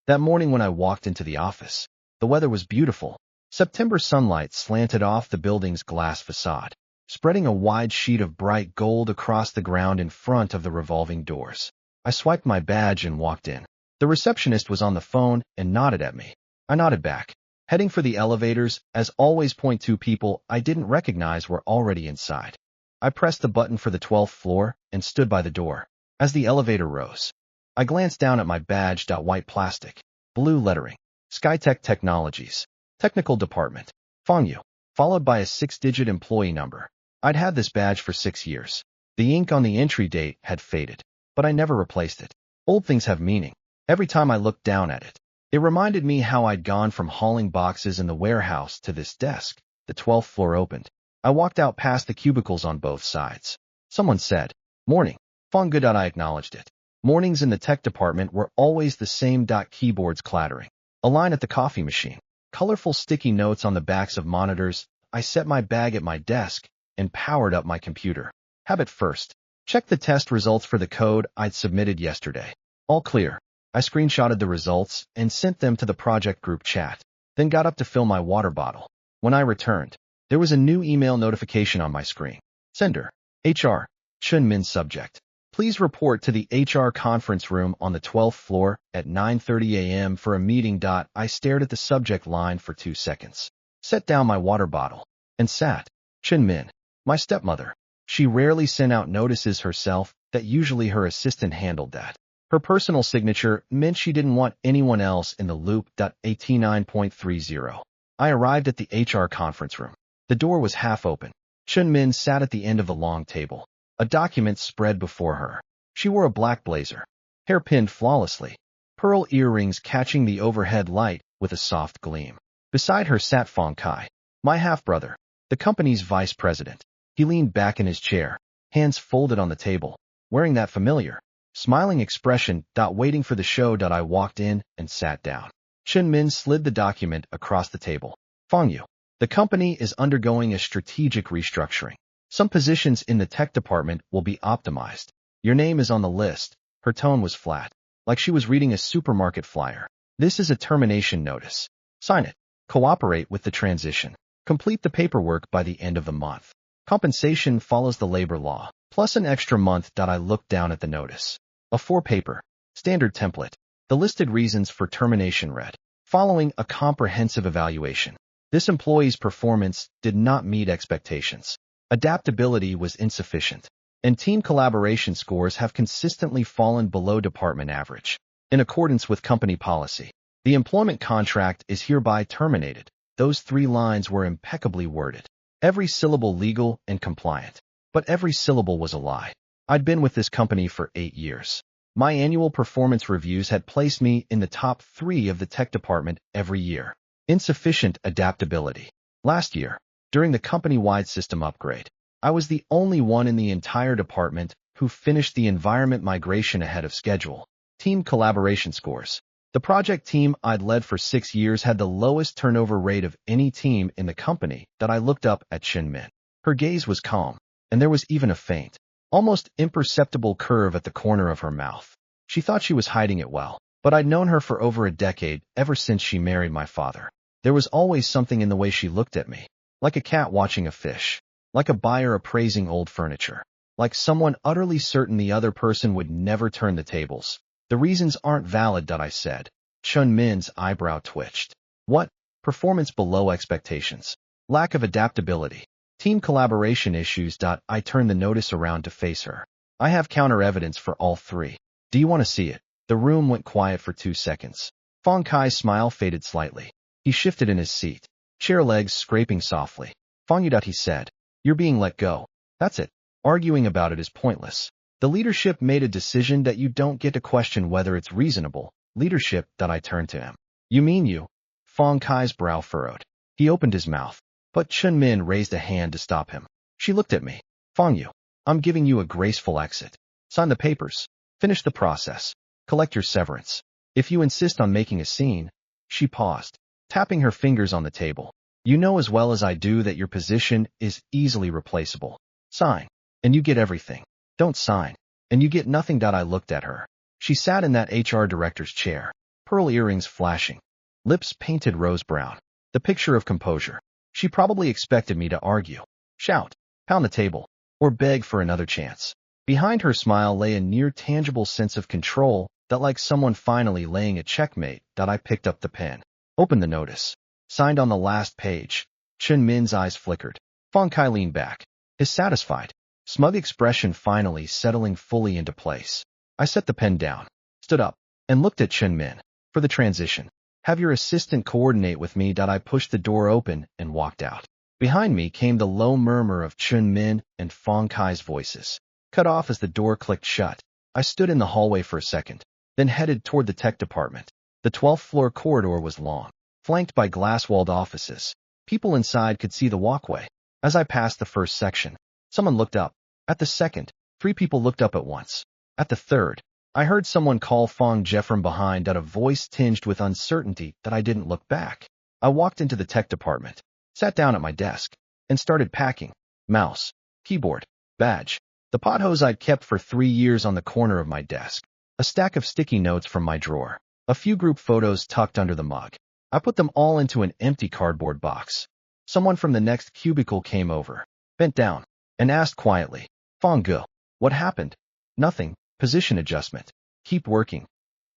That morning when I walked into the office, the weather was beautiful. September sunlight slanted off the building's glass facade, spreading a wide sheet of bright gold across the ground in front of the revolving doors. I swiped my badge and walked in. The receptionist was on the phone and nodded at me. I nodded back, heading for the elevators. As always, two people I didn't recognize were already inside. I pressed the button for the 12th floor and stood by the door. As the elevator rose, I glanced down at my badge. White plastic, blue lettering, Skytech Technologies, Technical Department, Fangyu, followed by a 6-digit employee number. I'd had this badge for 6 years. The ink on the entry date had faded, but I never replaced it. Old things have meaning. Every time I looked down at it, it reminded me how I'd gone from hauling boxes in the warehouse to this desk. The 12th floor opened. I walked out past the cubicles on both sides. Someone said, "Morning." Fangyu. I acknowledged it. Mornings in the tech department were always the same. Keyboards clattering, a line at the coffee machine, colorful sticky notes on the backs of monitors. I set my bag at my desk and powered up my computer. Habit first. Check the test results for the code I'd submitted yesterday. All clear. I screenshotted the results and sent them to the project group chat, then got up to fill my water bottle. When I returned, there was a new email notification on my screen. Sender, HR, Chun Min. Subject, please report to the HR conference room on the 12th floor at 9:30 a.m. for a meeting. I stared at the subject line for 2 seconds, set down my water bottle, and sat. Chun Min, my stepmother. She rarely sent out notices herself. That usually her assistant handled that. Her personal signature meant she didn't want anyone else in the loop. 89.30. I arrived at the HR conference room. The door was half open. Chun Min sat at the end of the long table, a document spread before her. She wore a black blazer, hair pinned flawlessly, pearl earrings catching the overhead light with a soft gleam. Beside her sat Fang Kai, my half-brother, the company's vice president. He leaned back in his chair, hands folded on the table, wearing that familiar, smiling expression. Waiting for the show. I walked in and sat down. Chun Min slid the document across the table. Fangyu, the company is undergoing a strategic restructuring. Some positions in the tech department will be optimized. Your name is on the list. Her tone was flat, like she was reading a supermarket flyer. This is a termination notice. Sign it. Cooperate with the transition. Complete the paperwork by the end of the month. Compensation follows the labor law, plus an extra month. I looked down at the notice. A 4-paper, standard template. The listed reasons for termination read, following a comprehensive evaluation, this employee's performance did not meet expectations. Adaptability was insufficient, and team collaboration scores have consistently fallen below department average. In accordance with company policy, the employment contract is hereby terminated. Those 3 lines were impeccably worded. Every syllable legal and compliant, but every syllable was a lie. I'd been with this company for 8 years. My annual performance reviews had placed me in the top 3 of the tech department every year. Insufficient adaptability. Last year, during the company-wide system upgrade, I was the only one in the entire department who finished the environment migration ahead of schedule. Team collaboration scores. The project team I'd led for 6 years had the lowest turnover rate of any team in the company. I looked up at Chun Min. Her gaze was calm, and there was even a faint, almost imperceptible curve at the corner of her mouth. She thought she was hiding it well, but I'd known her for over a decade, ever since she married my father. There was always something in the way she looked at me, like a cat watching a fish, like a buyer appraising old furniture, like someone utterly certain the other person would never turn the tables. The reasons aren't valid. I said. Chun Min's eyebrow twitched. What? Performance below expectations. Lack of adaptability. Team collaboration issues. I turned the notice around to face her. I have counter evidence for all 3. Do you want to see it? The room went quiet for 2 seconds. Fang Kai's smile faded slightly. He shifted in his seat, chair legs scraping softly. Fangyu. He said. You're being let go. That's it. Arguing about it is pointless. The leadership made a decision that you don't get to question whether it's reasonable. Leadership. I turned to him. You mean you? Fang Kai's brow furrowed. He opened his mouth, but Chun Min raised a hand to stop him. She looked at me. Fangyu, I'm giving you a graceful exit. Sign the papers. Finish the process. Collect your severance. If you insist on making a scene. She paused, tapping her fingers on the table. You know as well as I do that your position is easily replaceable. Sign, and you get everything. Don't sign, and you get nothing. I looked at her. She sat in that HR director's chair, pearl earrings flashing, lips painted rose brown. The picture of composure. She probably expected me to argue, shout, pound the table, or beg for another chance. Behind her smile lay a near-tangible sense of control that, like someone finally laying a checkmate, I picked up the pen, opened the notice. Signed on the last page. Chen Min's eyes flickered. Fong Kai leaned back, his satisfied, smug expression finally settling fully into place. I set the pen down, stood up, and looked at Chen Min. For the transition, have your assistant coordinate with me. I pushed the door open and walked out. Behind me came the low murmur of Chen Min and Fong Kai's voices, cut off as the door clicked shut. I stood in the hallway for a second, then headed toward the tech department. The 12th floor corridor was long, flanked by glass-walled offices. People inside could see the walkway. As I passed the first section, someone looked up. At the second, 3 people looked up at once. At the third, I heard someone call Fong Je from behind, a voice tinged with uncertainty that I didn't look back. I walked into the tech department, sat down at my desk, and started packing. Mouse, keyboard, badge, the pothose I'd kept for 3 years on the corner of my desk, a stack of sticky notes from my drawer, a few group photos tucked under the mug. I put them all into an empty cardboard box. Someone from the next cubicle came over, bent down, and asked quietly, Fong Ge, what happened? Nothing, position adjustment. Keep working.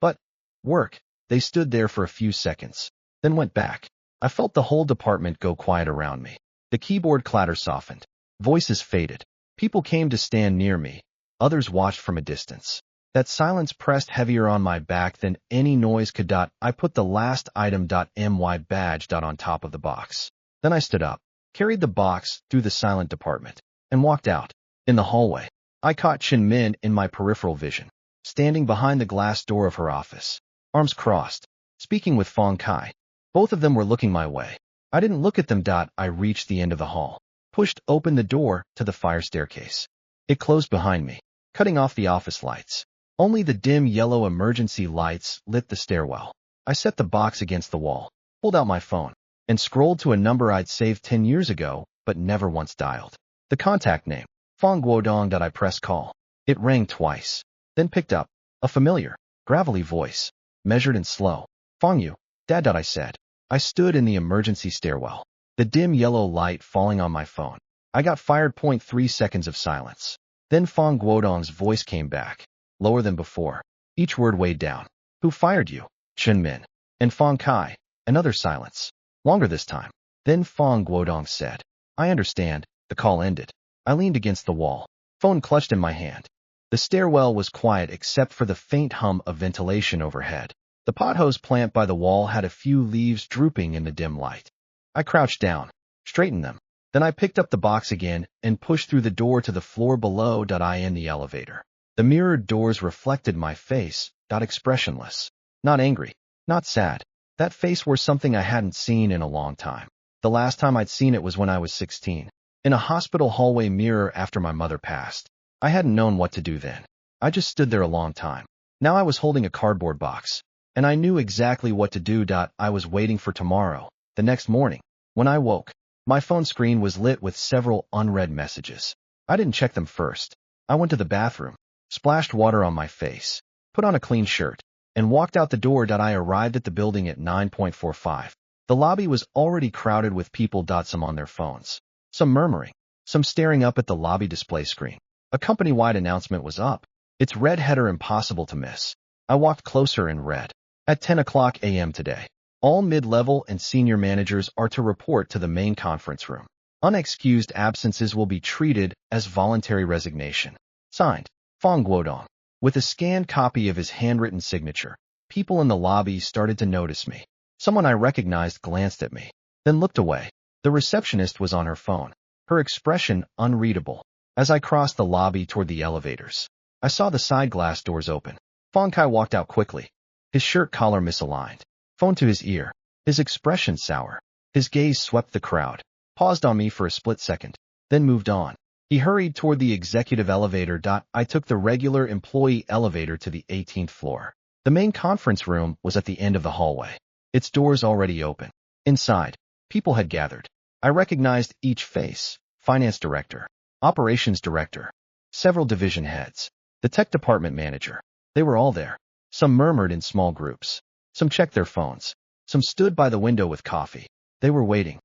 But, work. They stood there for a few seconds, then went back. I felt the whole department go quiet around me. The keyboard clatter softened. Voices faded. People came to stand near me. Others watched from a distance. That silence pressed heavier on my back than any noise could. I put the last item .my badge on top of the box. Then I stood up, carried the box through the silent department, and walked out. In the hallway, I caught Chen Min in my peripheral vision, standing behind the glass door of her office, arms crossed, speaking with Fong Kai. Both of them were looking my way. I didn't look at them. I reached the end of the hall, pushed open the door to the fire staircase. It closed behind me, cutting off the office lights. Only the dim yellow emergency lights lit the stairwell. I set the box against the wall, pulled out my phone, and scrolled to a number I'd saved 10 years ago, but never once dialed. The contact name, Fong Guodong. I pressed call. It rang twice, then picked up. A familiar, gravelly voice, measured and slow. Fong Yu, Dad. I said. I stood in the emergency stairwell, the dim yellow light falling on my phone. I got fired. 3 seconds of silence. Then Fong Guodong's voice came back, lower than before. Each word weighed down. Who fired you? Chen Min. And Fong Kai. Another silence. Longer this time. Then Fong Guodong said, I understand. The call ended. I leaned against the wall, phone clutched in my hand. The stairwell was quiet except for the faint hum of ventilation overhead. The pothose plant by the wall had a few leaves drooping in the dim light. I crouched down, straightened them. Then I picked up the box again and pushed through the door to the floor below. I in the elevator. The mirrored doors reflected my face, expressionless. Not angry, not sad. That face wore something I hadn't seen in a long time. The last time I'd seen it was when I was 16, in a hospital hallway mirror after my mother passed. I hadn't known what to do then. I just stood there a long time. Now I was holding a cardboard box, and I knew exactly what to do. I was waiting for tomorrow. The next morning, when I woke, my phone screen was lit with several unread messages. I didn't check them first. I went to the bathroom, splashed water on my face, put on a clean shirt, and walked out the door. I arrived at the building at 9:45. The lobby was already crowded with people. Some on their phones, some murmuring, some staring up at the lobby display screen. A company-wide announcement was up. Its red header impossible to miss. I walked closer and read. At 10 a.m. today, all mid-level and senior managers are to report to the main conference room. Unexcused absences will be treated as voluntary resignation. Signed, Fong Guodong. With a scanned copy of his handwritten signature, people in the lobby started to notice me. Someone I recognized glanced at me, then looked away. The receptionist was on her phone, her expression unreadable. As I crossed the lobby toward the elevators, I saw the side glass doors open. Fong Kai walked out quickly, his shirt collar misaligned, phone to his ear, his expression sour. His gaze swept the crowd, paused on me for a split second, then moved on. He hurried toward the executive elevator. I took the regular employee elevator to the 18th floor. The main conference room was at the end of the hallway, its doors already open. Inside, people had gathered. I recognized each face: finance director, operations director, several division heads, the tech department manager. They were all there. Some murmured in small groups. Some checked their phones. Some stood by the window with coffee. They were waiting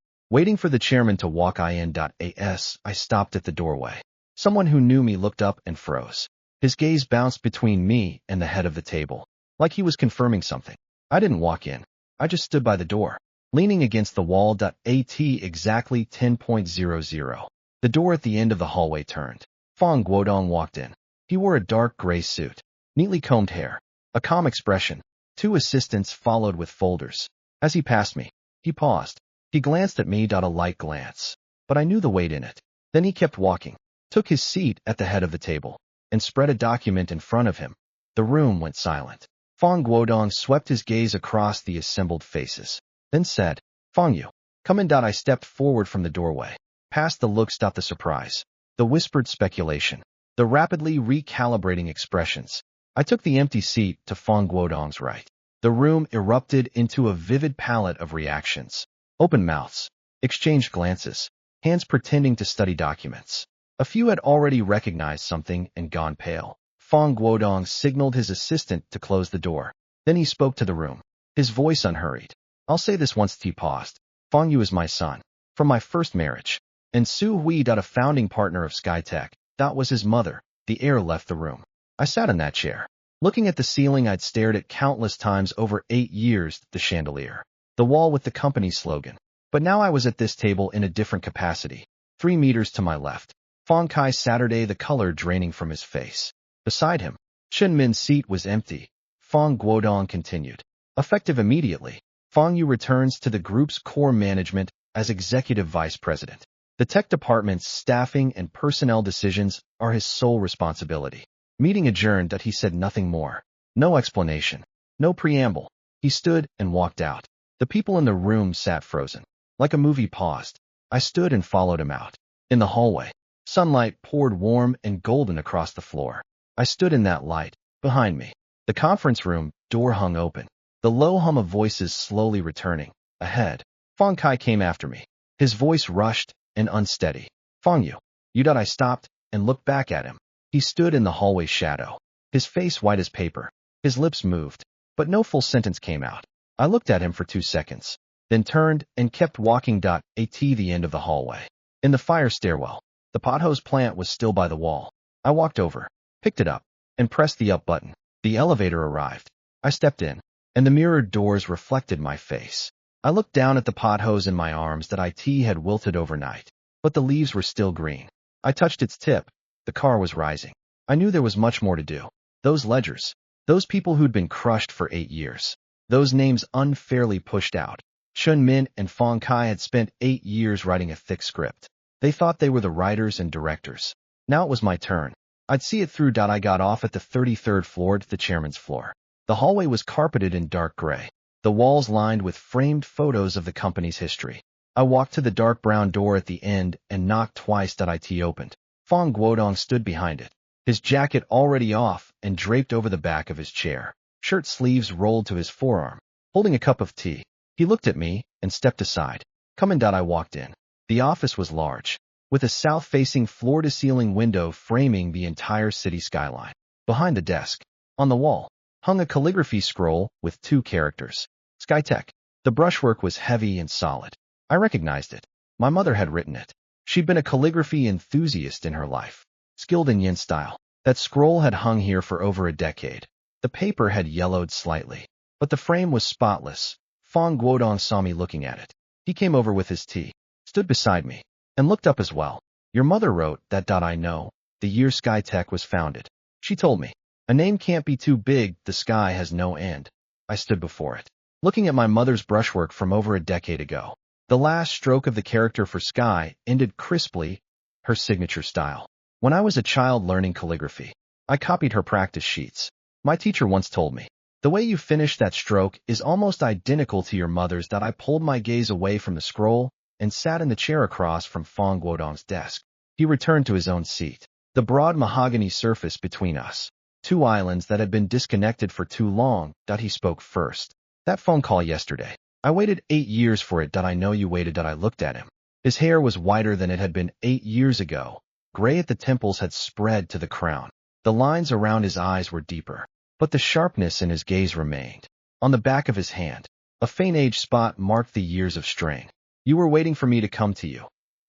for the chairman to walk in. I stopped at the doorway. Someone who knew me looked up and froze. His gaze bounced between me and the head of the table, like he was confirming something. I didn't walk in. I just stood by the door, leaning against the wall. At exactly 10:00. The door at the end of the hallway turned. Fong Guodong walked in. He wore a dark gray suit, neatly combed hair, a calm expression. Two assistants followed with folders. As he passed me, he paused. He glanced at me. A light glance, but I knew the weight in it. Then he kept walking, took his seat at the head of the table, and spread a document in front of him. The room went silent. Fong Guodong swept his gaze across the assembled faces, then said, "Fong Yu, come in." I stepped forward from the doorway, past the looks. The surprise, the whispered speculation, the rapidly recalibrating expressions. I took the empty seat to Fong Guodong's right. The room erupted into a vivid palette of reactions. Open mouths, exchanged glances, hands pretending to study documents. A few had already recognized something and gone pale. Fong Guodong signaled his assistant to close the door. Then he spoke to the room, his voice unhurried. "I'll say this once." He paused. "Fong Yu is my son, from my first marriage. And Su Hui. A founding partner of Skytech. That was his mother." The air left the room. I sat in that chair, looking at the ceiling I'd stared at countless times over 8 years, the chandelier, the wall with the company's slogan. But now I was at this table in a different capacity. 3 meters to my left, Fong Kai Saturday, the color draining from his face. Beside him, Chen Min's seat was empty. Fong Guodong continued. Effective immediately, Fong Yu returns to the group's core management as executive vice president. The tech department's staffing and personnel decisions are his sole responsibility. Meeting adjourned. He said nothing more. No explanation. No preamble. He stood and walked out. The people in the room sat frozen. Like a movie paused. I stood and followed him out. In the hallway, sunlight poured warm and golden across the floor. I stood in that light. Behind me, the conference room door hung open. The low hum of voices slowly returning. Ahead, Fong Kai came after me. His voice rushed and unsteady. "Fong Yu, you." I stopped and looked back at him. He stood in the hallway shadow, his face white as paper. His lips moved, but no full sentence came out. I looked at him for 2 seconds, then turned and kept walking. At the end of the hallway, in the fire stairwell, the pothose plant was still by the wall. I walked over, picked it up, and pressed the up button. The elevator arrived. I stepped in, and the mirrored doors reflected my face. I looked down at the pothose in my arms. That IT had wilted overnight, but the leaves were still green. I touched its tip. The car was rising. I knew there was much more to do. Those ledgers, those people who'd been crushed for 8 years, those names unfairly pushed out. Chen Min and Fong Kai had spent 8 years writing a thick script. They thought they were the writers and directors. Now it was my turn. I'd see it through. I got off at the 33rd floor to the chairman's floor. The hallway was carpeted in dark gray, the walls lined with framed photos of the company's history. I walked to the dark brown door at the end and knocked twice. IT opened. Fong Guodong stood behind it, his jacket already off and draped over the back of his chair, shirt sleeves rolled to his forearm, holding a cup of tea. He looked at me and stepped aside. "Come in." I walked in. The office was large, with a south-facing floor-to-ceiling window framing the entire city skyline. Behind the desk, on the wall, hung a calligraphy scroll with 2 characters. Skytech. The brushwork was heavy and solid. I recognized it. My mother had written it. She'd been a calligraphy enthusiast in her life, skilled in yin style. That scroll had hung here for over a decade. The paper had yellowed slightly, but the frame was spotless. Fong Guodong saw me looking at it. He came over with his tea, stood beside me, and looked up as well. "Your mother wrote that." I know. The year Skytech was founded. She told me. "A name can't be too big. The sky has no end." I stood before it, looking at my mother's brushwork from over a decade ago. The last stroke of the character for Sky ended crisply, her signature style. When I was a child learning calligraphy, I copied her practice sheets. My teacher once told me, "The way you finish that stroke is almost identical to your mother's." I pulled my gaze away from the scroll and sat in the chair across from Fong Guodong's desk. He returned to his own seat. The broad mahogany surface between us, 2 islands that had been disconnected for too long. He spoke first. "That phone call yesterday. I waited 8 years for it." "I know you waited." I looked at him. His hair was whiter than it had been 8 years ago. Gray at the temples had spread to the crown. The lines around his eyes were deeper, but the sharpness in his gaze remained. On the back of his hand, a faint age spot marked the years of strain. You were waiting for me to come to you.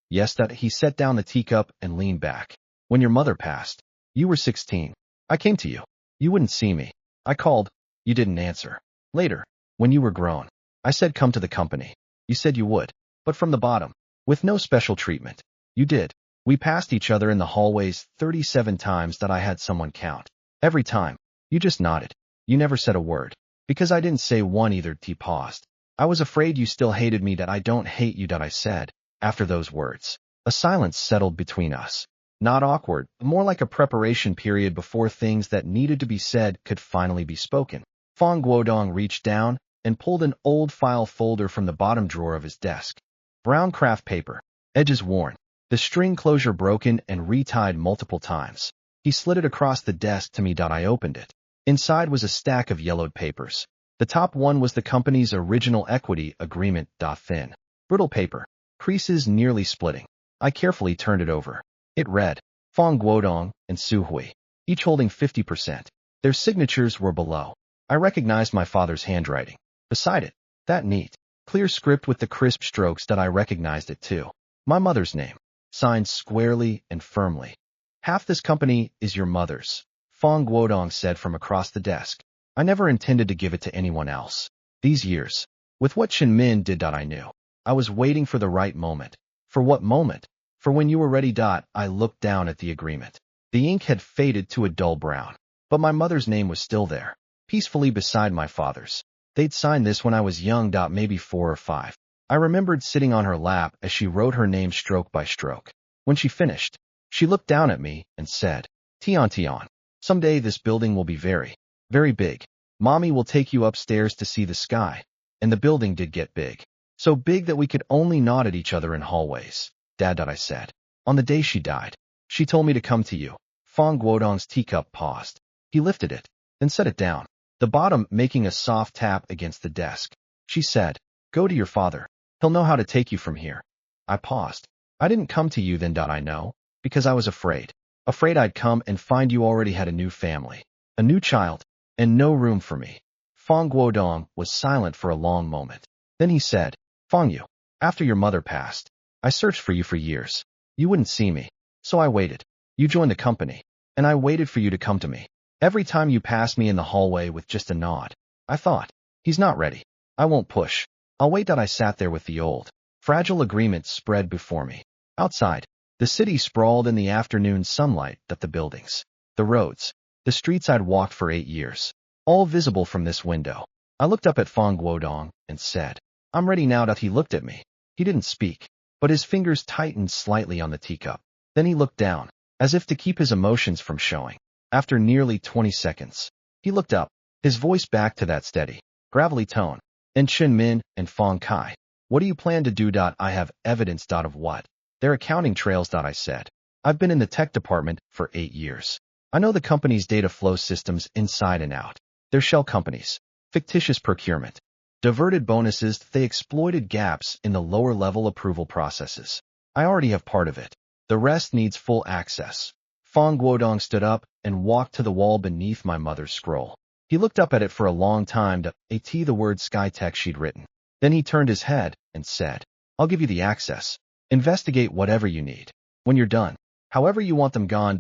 Yes, that he set down the teacup and leaned back. When your mother passed, you were 16. I came to you. You wouldn't see me. I called. You didn't answer. Later, when you were grown, I said come to the company. You said you would. But from the bottom, with no special treatment. You did. We passed each other in the hallways 37 times that I had someone count. Every time, you just nodded. You never said a word. Because I didn't say one either. He paused. I was afraid you still hated me. That I don't hate you. That I said. After those words, a silence settled between us. Not awkward, more like a preparation period before things that needed to be said could finally be spoken. Fong Guodong reached down and pulled an old file folder from the bottom drawer of his desk. Brown craft paper, edges worn, the string closure broken and retied multiple times. He slid it across the desk to me. I opened it. Inside was a stack of yellowed papers. The top one was the company's original equity agreement. Thin, brittle paper, creases nearly splitting. I carefully turned it over. It read, Fong Guodong and Su Hui, each holding 50%. Their signatures were below. I recognized my father's handwriting. Beside it, that neat, clear script with the crisp strokes. That I recognized it too. My mother's name, signed squarely and firmly. Half this company is your mother's, Fong Guodong said from across the desk. I never intended to give it to anyone else. These years, with what Chen Min did. I knew. I was waiting for the right moment. For what moment? For when you were ready. I looked down at the agreement. The ink had faded to a dull brown, but my mother's name was still there, peacefully beside my father's. They'd signed this when I was young. Maybe 4 or 5. I remembered sitting on her lap as she wrote her name stroke by stroke. When she finished, she looked down at me and said, Tian Tian, someday this building will be very, very big. Mommy will take you upstairs to see the sky. And the building did get big. So big that we could only nod at each other in hallways. Dad, I said. On the day she died, she told me to come to you. Fong Guodong's teacup paused. He lifted it, then set it down, the bottom making a soft tap against the desk. She said, go to your father. He'll know how to take you from here. I paused. I didn't come to you then. I know, because I was afraid. Afraid I'd come and find you already had a new family, a new child, and no room for me. Fong Guodong was silent for a long moment. Then he said, Fong Yu, after your mother passed, I searched for you for years. You wouldn't see me. So I waited. You joined the company, and I waited for you to come to me. Every time you passed me in the hallway with just a nod, I thought, he's not ready. I won't push. I'll wait. I sat there with the old, fragile agreement spread before me. Outside, the city sprawled in the afternoon sunlight. The buildings, the roads, the streets I'd walked for 8 years, all visible from this window. I looked up at Fong Guodong and said, I'm ready now. He looked at me. He didn't speak, but his fingers tightened slightly on the teacup. Then he looked down, as if to keep his emotions from showing. After nearly 20 seconds, he looked up, his voice back to that steady, gravelly tone. And Chen Min and Fong Kai, what do you plan to do? I have evidence. Of what? Their accounting trails. I said. I've been in the tech department for 8 years. I know the company's data flow systems inside and out. They're shell companies, fictitious procurement, diverted bonuses. They exploited gaps in the lower-level approval processes. I already have part of it. The rest needs full access. Fong Guodong stood up and walked to the wall beneath my mother's scroll. He looked up at it for a long time. The word Skytech she'd written. Then he turned his head and said, I'll give you the access. Investigate whatever you need. When you're done, however you want them gone.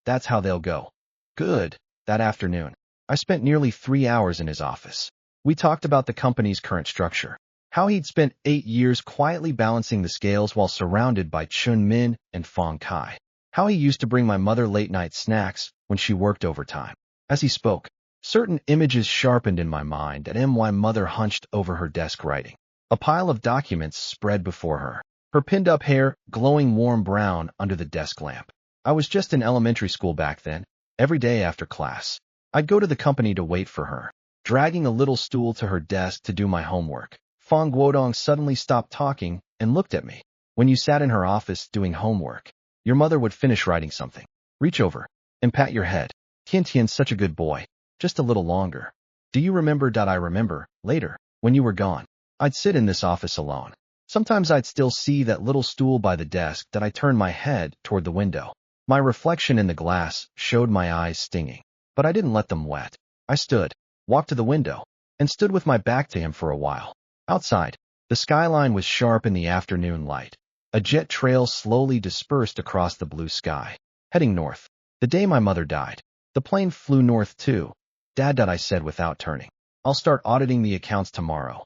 That's how they'll go. Good. That afternoon, I spent nearly 3 hours in his office. We talked about the company's current structure, how he'd spent 8 years quietly balancing the scales while surrounded by Chen Min and Fong Kai, how he used to bring my mother late-night snacks when she worked overtime. As he spoke, certain images sharpened in my mind, and my mother hunched over her desk writing. A pile of documents spread before her, her pinned-up hair glowing warm brown under the desk lamp. I was just in elementary school back then. Every day after class, I'd go to the company to wait for her, dragging a little stool to her desk to do my homework. Fong Guodong suddenly stopped talking and looked at me. When you sat in her office doing homework, your mother would finish writing something, reach over, and pat your head. Tian Tian's such a good boy. Just a little longer. Do you remember? I remember, later, when you were gone, I'd sit in this office alone. Sometimes I'd still see that little stool by the desk. I turned my head toward the window. My reflection in the glass showed my eyes stinging, but I didn't let them wet. I stood, walked to the window, and stood with my back to him for a while. Outside, the skyline was sharp in the afternoon light. A jet trail slowly dispersed across the blue sky, heading north. The day my mother died, the plane flew north too. Dad, I said without turning. I'll start auditing the accounts tomorrow.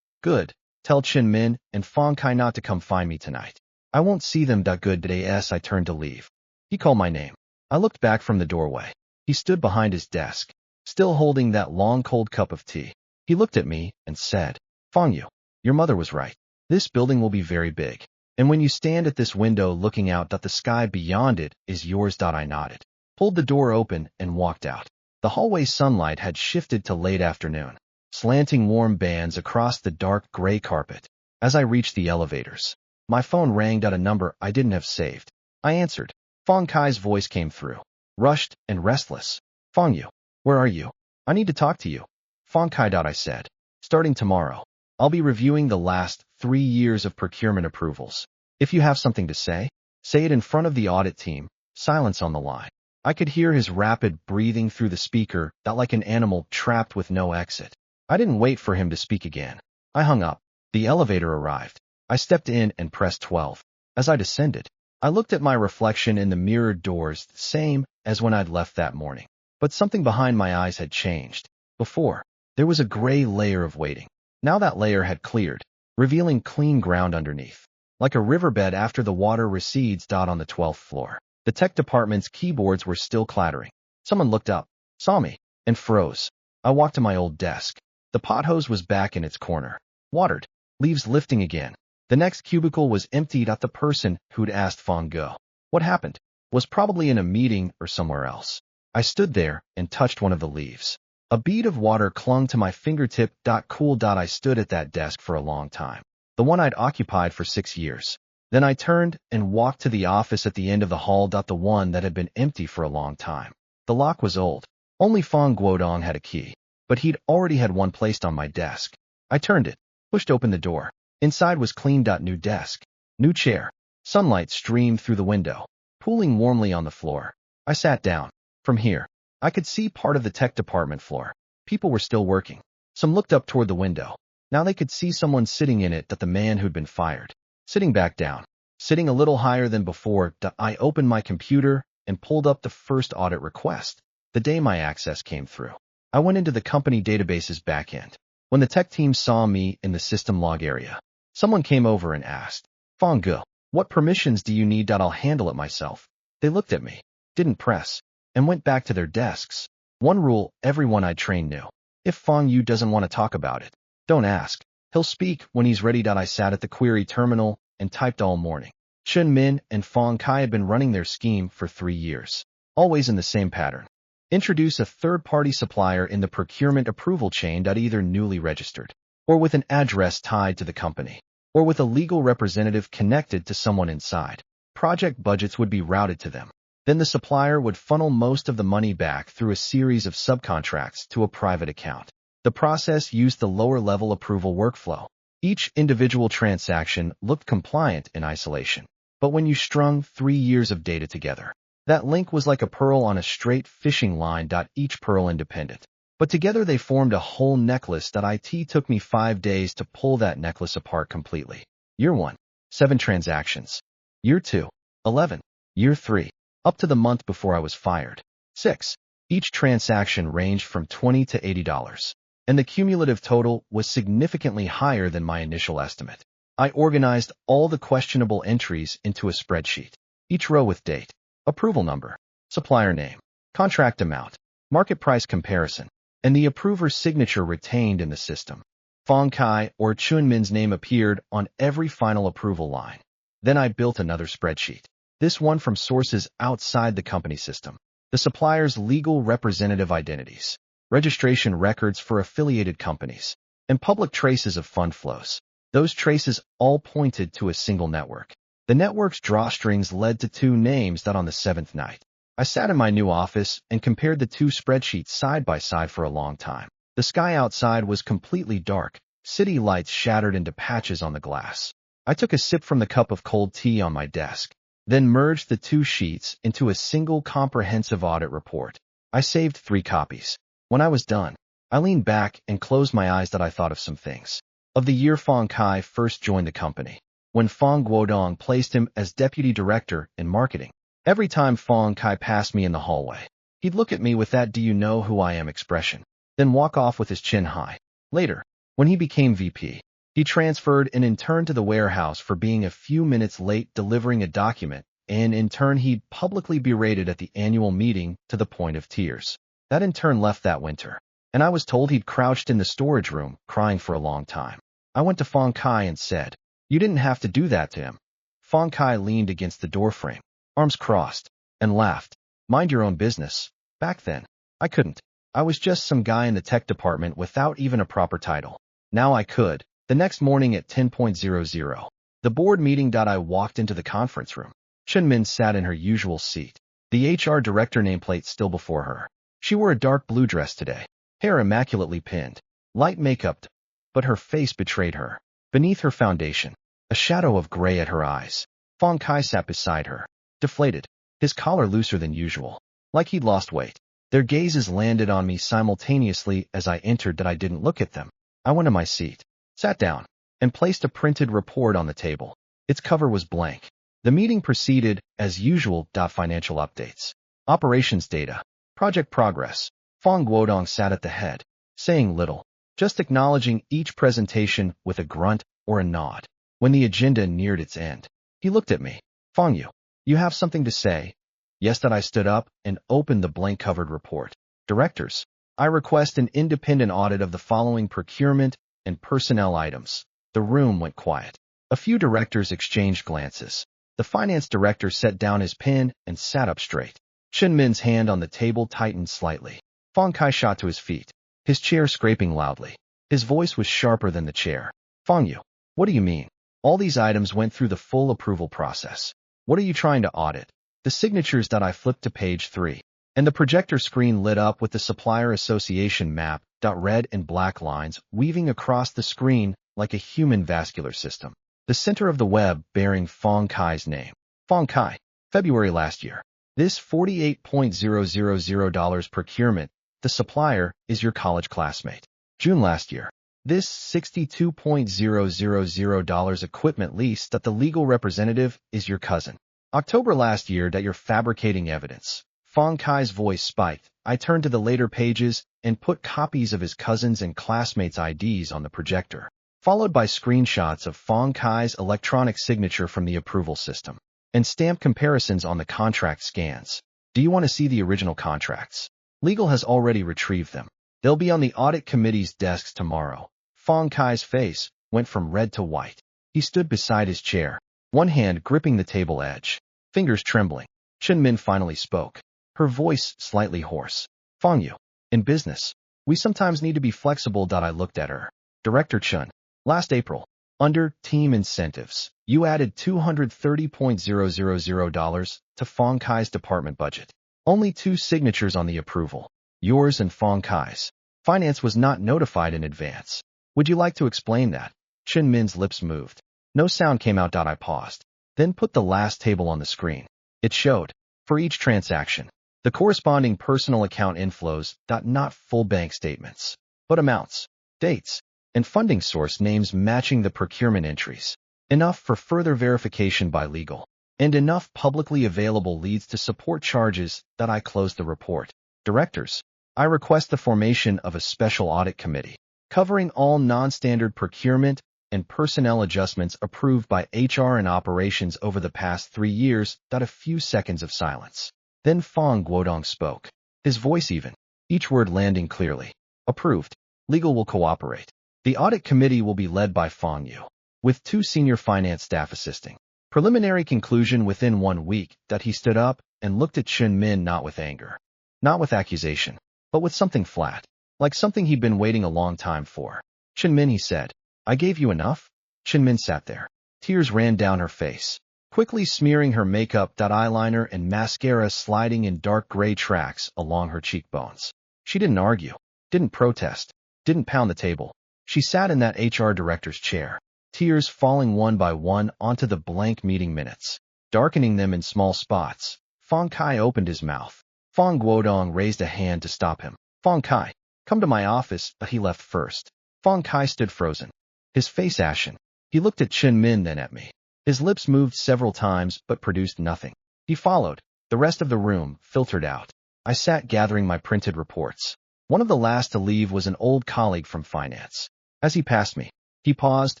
Good. Tell Chen Min and Fong Kai not to come find me tonight. I won't see them. Good day. As I turned to leave, he called my name. I looked back from the doorway. He stood behind his desk, still holding that long cold cup of tea. He looked at me and said, Fong Yu, your mother was right. This building will be very big. And when you stand at this window looking out, the sky beyond it is yours. I nodded, pulled the door open, and walked out. The hallway sunlight had shifted to late afternoon, slanting warm bands across the dark gray carpet. As I reached the elevators, my phone rang. A number I didn't have saved. I answered. Fong Kai's voice came through, rushed and restless. Fong Yu, where are you? I need to talk to you. Fong Kai. I said. Starting tomorrow, I'll be reviewing the last 3 years of procurement approvals. If you have something to say it in front of the audit team. Silence on the line. I could hear his rapid breathing through the speaker, that like an animal trapped with no exit. I didn't wait for him to speak again. I hung up. The elevator arrived. I stepped in and pressed 12. As I descended, I looked at my reflection in the mirrored doors, the same as when I'd left that morning. But something behind my eyes had changed. Before, there was a gray layer of waiting. Now that layer had cleared, revealing clean ground underneath. Like a riverbed after the water recedes. On the 12th floor, the tech department's keyboards were still clattering. Someone looked up, saw me, and froze. I walked to my old desk. The pot hose was back in its corner, watered, leaves lifting again. The next cubicle was emptied. The person who'd asked Fong Go what happened was probably in a meeting or somewhere else. I stood there and touched one of the leaves. A bead of water clung to my fingertip. Cool. I stood at that desk for a long time, the one I'd occupied for 6 years. Then I turned and walked to the office at the end of the hall. The one that had been empty for a long time. The lock was old. Only Fong Guodong had a key, but he'd already had one placed on my desk. I turned it, pushed open the door. Inside was clean. New desk, new chair. Sunlight streamed through the window, pooling warmly on the floor. I sat down. From here, I could see part of the tech department floor. People were still working. Some looked up toward the window. Now they could see someone sitting in it. The man who'd been fired, sitting back down, sitting a little higher than before. I opened my computer and pulled up the first audit request. The day my access came through, I went into the company database's backend. When the tech team saw me in the system log area, someone came over and asked, Fong Go, what permissions do you need? I'll handle it myself. They looked at me, didn't press, and went back to their desks. One rule everyone I trained knew. If Fong Yu doesn't want to talk about it, don't ask. He'll speak when he's ready. I sat at the query terminal and typed all morning. Chen Min and Fong Kai had been running their scheme for 3 years, always in the same pattern. Introduce a third-party supplier in the procurement approval chain. Either newly registered, or with an address tied to the company, or with a legal representative connected to someone inside. Project budgets would be routed to them. Then the supplier would funnel most of the money back through a series of subcontracts to a private account. The process used the lower-level approval workflow. Each individual transaction looked compliant in isolation. But when you strung 3 years of data together, that link was like a pearl on a straight fishing line. Each pearl independent, but together they formed a whole necklace. It took me 5 days to pull that necklace apart completely. Year 1, 7 transactions. Year 2, 11. Year 3, up to the month before I was fired, 6. Each transaction ranged from $20 to $80, and the cumulative total was significantly higher than my initial estimate. I organized all the questionable entries into a spreadsheet, each row with date, approval number, supplier name, contract amount, market price comparison, and the approver's signature retained in the system. Fong Kai or Chun Min's name appeared on every final approval line. Then I built another spreadsheet, this one from sources outside the company system. The supplier's legal representative identities, registration records for affiliated companies, and public traces of fund flows. Those traces all pointed to a single network. The network's drawstrings led to 2 names. On the 7th night, I sat in my new office and compared the 2 spreadsheets side by side for a long time. The sky outside was completely dark, city lights shattered into patches on the glass. I took a sip from the cup of cold tea on my desk, then merged the 2 sheets into a single comprehensive audit report. I saved 3 copies. When I was done, I leaned back and closed my eyes that I thought of some things. Of the year Fong Kai first joined the company, when Fong Guodong placed him as deputy director in marketing. Every time Fong Kai passed me in the hallway, he'd look at me with that "do you know who I am" expression, then walk off with his chin high. Later, when he became VP, he transferred and interned to the warehouse for being a few minutes late delivering a document, and in turn he'd publicly berated at the annual meeting to the point of tears. That intern left that winter, and I was told he'd crouched in the storage room, crying for a long time. I went to Fong Kai and said, "You didn't have to do that to him." Fong Kai leaned against the doorframe, arms crossed, and laughed. "Mind your own business." Back then, I couldn't. I was just some guy in the tech department without even a proper title. Now I could. The next morning at 10:00, the board meeting. I walked into the conference room. Chen Min sat in her usual seat, the HR director nameplate still before her. She wore a dark blue dress today, hair immaculately pinned, light makeup, but her face betrayed her. Beneath her foundation, a shadow of gray at her eyes. Fong Kai sat beside her, deflated, his collar looser than usual, like he'd lost weight. Their gazes landed on me simultaneously as I entered. I didn't look at them. I went to my seat, sat down, and placed a printed report on the table. Its cover was blank. The meeting proceeded as usual. Financial updates, operations data, project progress. Fong Guodong sat at the head, saying little, just acknowledging each presentation with a grunt or a nod. When the agenda neared its end, he looked at me. "Fong Yu, you have something to say?" "Yes." I stood up and opened the blank-covered report. "Directors, I request an independent audit of the following procurement and personnel items." The room went quiet. A few directors exchanged glances. The finance director set down his pen and sat up straight. Chen Min's hand on the table tightened slightly. Fong Kai shot to his feet, his chair scraping loudly. His voice was sharper than the chair. "Fong Yu, what do you mean? All these items went through the full approval process. What are you trying to audit?" The signatures. I flipped to page 3, and the projector screen lit up with the Supplier Association map. Red and black lines weaving across the screen like a human vascular system. The center of the web bearing Fong Kai's name. Fong Kai, February last year. This $48,000 procurement, the supplier, is your college classmate. June last year. This $62,000 equipment lease that the legal representative is your cousin. October last year. You're fabricating evidence. Fong Kai's voice spiked. I turned to the later pages and put copies of his cousins' and classmates' IDs on the projector, followed by screenshots of Fong Kai's electronic signature from the approval system, and stamp comparisons on the contract scans. "Do you want to see the original contracts?" "Legal has already retrieved them. They'll be on the audit committee's desks tomorrow." Fong Kai's face went from red to white. He stood beside his chair, one hand gripping the table edge, fingers trembling. Chen Min finally spoke, her voice slightly hoarse. "Fong Yu, in business, we sometimes need to be flexible." I looked at her. "Director Chen, last April, under team incentives, you added $230,000 to Fong Kai's department budget. Only 2 signatures on the approval, yours and Fong Kai's. Finance was not notified in advance. Would you like to explain that?" Chen Min's lips moved. No sound came out. I paused, then put the last table on the screen. It showed, for each transaction, the corresponding personal account inflows. Not full bank statements, but amounts, dates, and funding source names matching the procurement entries. Enough for further verification by legal, and enough publicly available leads to support charges. I closed the report. "Directors, I request the formation of a special audit committee, covering all non-standard procurement and personnel adjustments approved by HR and operations over the past 3 years." A few seconds of silence. Then Fong Guodong spoke, his voice even, each word landing clearly. "Approved. Legal will cooperate. The audit committee will be led by Fong Yu, with 2 senior finance staff assisting. Preliminary conclusion within 1 week." He stood up and looked at Chen Min, not with anger, not with accusation, but with something flat, like something he'd been waiting a long time for. "Chen Min," he said, "I gave you enough?" Chen Min sat there. Tears ran down her face, quickly smearing her makeup. Eyeliner and mascara sliding in dark gray tracks along her cheekbones. She didn't argue, didn't protest, didn't pound the table. She sat in that HR director's chair, tears falling one by one onto the blank meeting minutes, darkening them in small spots. Fong Kai opened his mouth. Fong Guodong raised a hand to stop him. "Fong Kai, Come to my office, but he left first. Fong Kai stood frozen, his face ashen. He looked at Chen Min, then at me. His lips moved several times, but produced nothing. He followed. The rest of the room filtered out. I sat gathering my printed reports. One of the last to leave was an old colleague from finance. As he passed me, he paused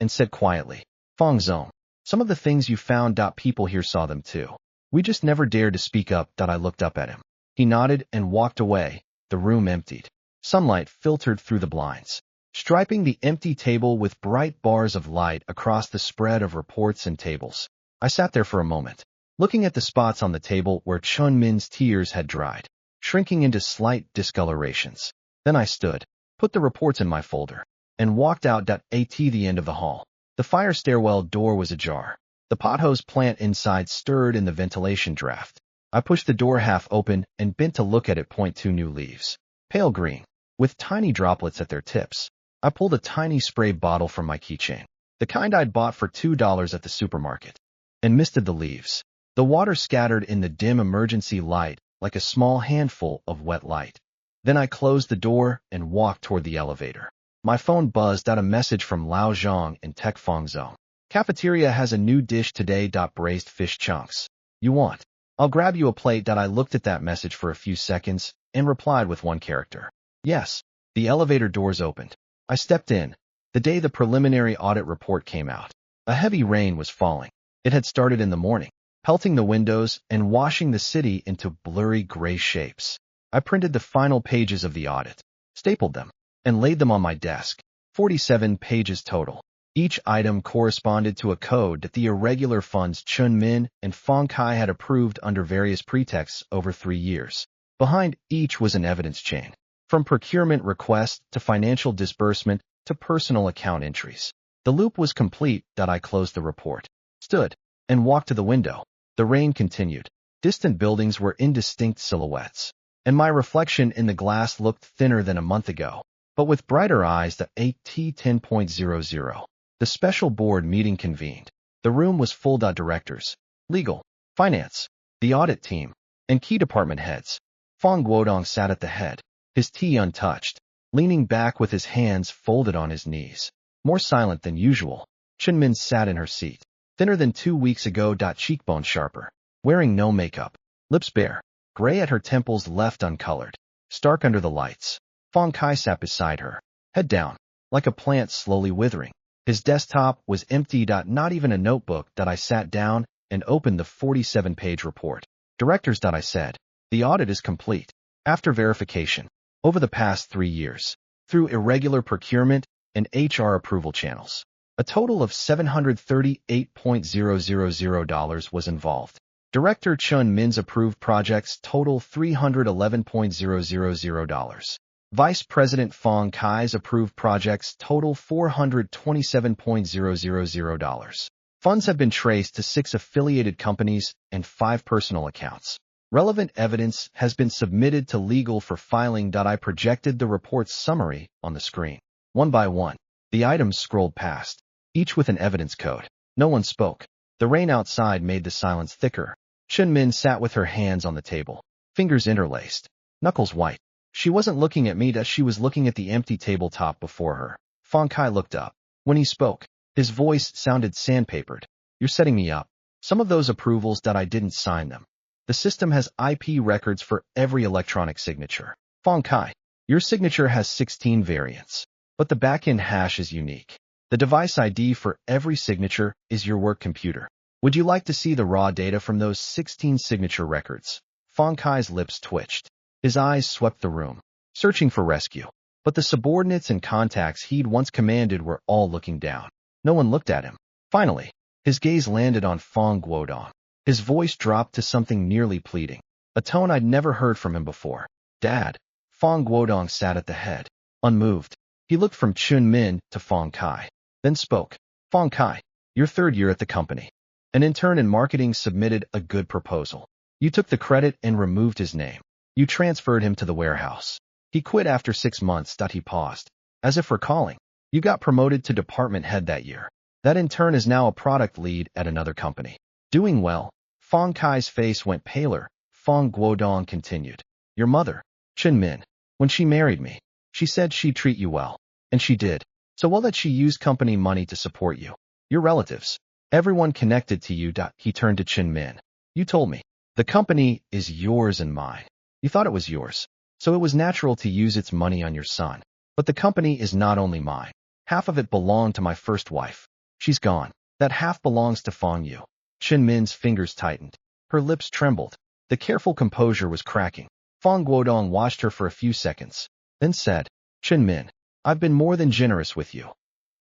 and said quietly, Fong Zong, some of the things you found. People here saw them too. We just never dared to speak up. I looked up at him. He nodded and walked away. The room emptied. Sunlight filtered through the blinds, striping the empty table with bright bars of light across the spread of reports and tables. I sat there for a moment, looking at the spots on the table where Chun Min's tears had dried, shrinking into slight discolorations. Then I stood, put the reports in my folder, and walked out. At the end of the hall, the fire stairwell door was ajar. The pothose plant inside stirred in the ventilation draft. I pushed the door half open and bent to look at it. Two new leaves, pale green, with tiny droplets at their tips. I pulled a tiny spray bottle from my keychain, the kind I'd bought for $2 at the supermarket, and misted the leaves. The water scattered in the dim emergency light like a small handful of wet light. Then I closed the door and walked toward the elevator. My phone buzzed out a message from Lao Zhang and Tech Fong Zong. Cafeteria has a new dish today. Braised fish chunks. You want? I'll grab you a plate. I looked at that message for a few seconds and replied with one character. Yes. The elevator doors opened. I stepped in. The day the preliminary audit report came out, a heavy rain was falling. It had started in the morning, pelting the windows and washing the city into blurry gray shapes. I printed the final pages of the audit, stapled them, and laid them on my desk. 47 pages total. Each item corresponded to a code that the irregular funds Chun Min and Fong Kai had approved under various pretexts over 3 years. Behind each was an evidence chain, from procurement request to financial disbursement to personal account entries. The loop was complete. I closed the report, stood, and walked to the window. The rain continued. Distant buildings were indistinct silhouettes, and my reflection in the glass looked thinner than a month ago, but with brighter eyes. The AT10.00. The special board meeting convened. The room was full. Directors, legal, finance, the audit team, and key department heads. Fong Guodong sat at the head, his tea untouched, leaning back with his hands folded on his knees. More silent than usual, Chen Min sat in her seat, thinner than 2 weeks ago. Cheekbone sharper, wearing no makeup, lips bare, gray at her temples left uncolored, stark under the lights. Fong Kai sat beside her, head down, like a plant slowly withering. His desktop was empty. Not even a notebook. I sat down and opened the 47-page report. Directors. I said, the audit is complete. After verification, over the past 3 years, through irregular procurement and HR approval channels, a total of $738.000 was involved. Director Chun Min's approved projects total $311.000. Vice President Fong Kai's approved projects total $427.000. Funds have been traced to 6 affiliated companies and 5 personal accounts. Relevant evidence has been submitted to legal for filing. I projected the report's summary on the screen. One by one, the items scrolled past, each with an evidence code. No one spoke. The rain outside made the silence thicker. Chen Min sat with her hands on the table, fingers interlaced, knuckles white. She wasn't looking at me. She was looking at the empty tabletop before her. Fong Kai looked up. When he spoke, his voice sounded sandpapered. You're setting me up. Some of those approvals. I didn't sign them. The system has IP records for every electronic signature. Fong Kai, your signature has 16 variants, but the backend hash is unique. The device ID for every signature is your work computer. Would you like to see the raw data from those 16 signature records? Fong Kai's lips twitched. His eyes swept the room, searching for rescue. But the subordinates and contacts he'd once commanded were all looking down. No one looked at him. Finally, his gaze landed on Fong Guodong. His voice dropped to something nearly pleading, a tone I'd never heard from him before. Dad. Fong Guodong sat at the head, unmoved. He looked from Chun Min to Fong Kai, then spoke. Fong Kai, your 3rd year at the company. An intern in marketing submitted a good proposal. You took the credit and removed his name. You transferred him to the warehouse. He quit after 6 months. He paused, as if recalling. You got promoted to department head that year. That intern is now a product lead at another company. Doing well. Fong Kai's face went paler. Fong Guodong continued. Your mother, Chen Min, when she married me, She said she'd treat you well. And she did. So well that she used company money to support you. Your relatives. Everyone connected to you. He turned to Chin Min. You told me. The company is yours and mine. You thought it was yours. So it was natural to use its money on your son. But the company is not only mine. Half of it belonged to my first wife. She's gone. That half belongs to Fong Yu. Chin Min's fingers tightened. Her lips trembled. The careful composure was cracking. Fong Guodong watched her for a few seconds, then said, Chin Min, I've been more than generous with you.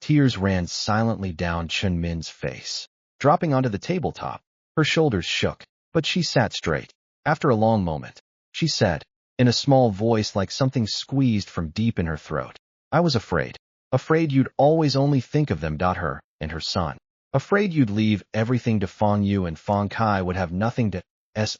Tears ran silently down Chin Min's face. Dropping onto the tabletop, her shoulders shook, but she sat straight. After a long moment, she said, in a small voice like something squeezed from deep in her throat, I was afraid. Afraid you'd always only think of them. Her and her son. Afraid you'd leave everything to Fong Yu and Fong Kai would have nothing to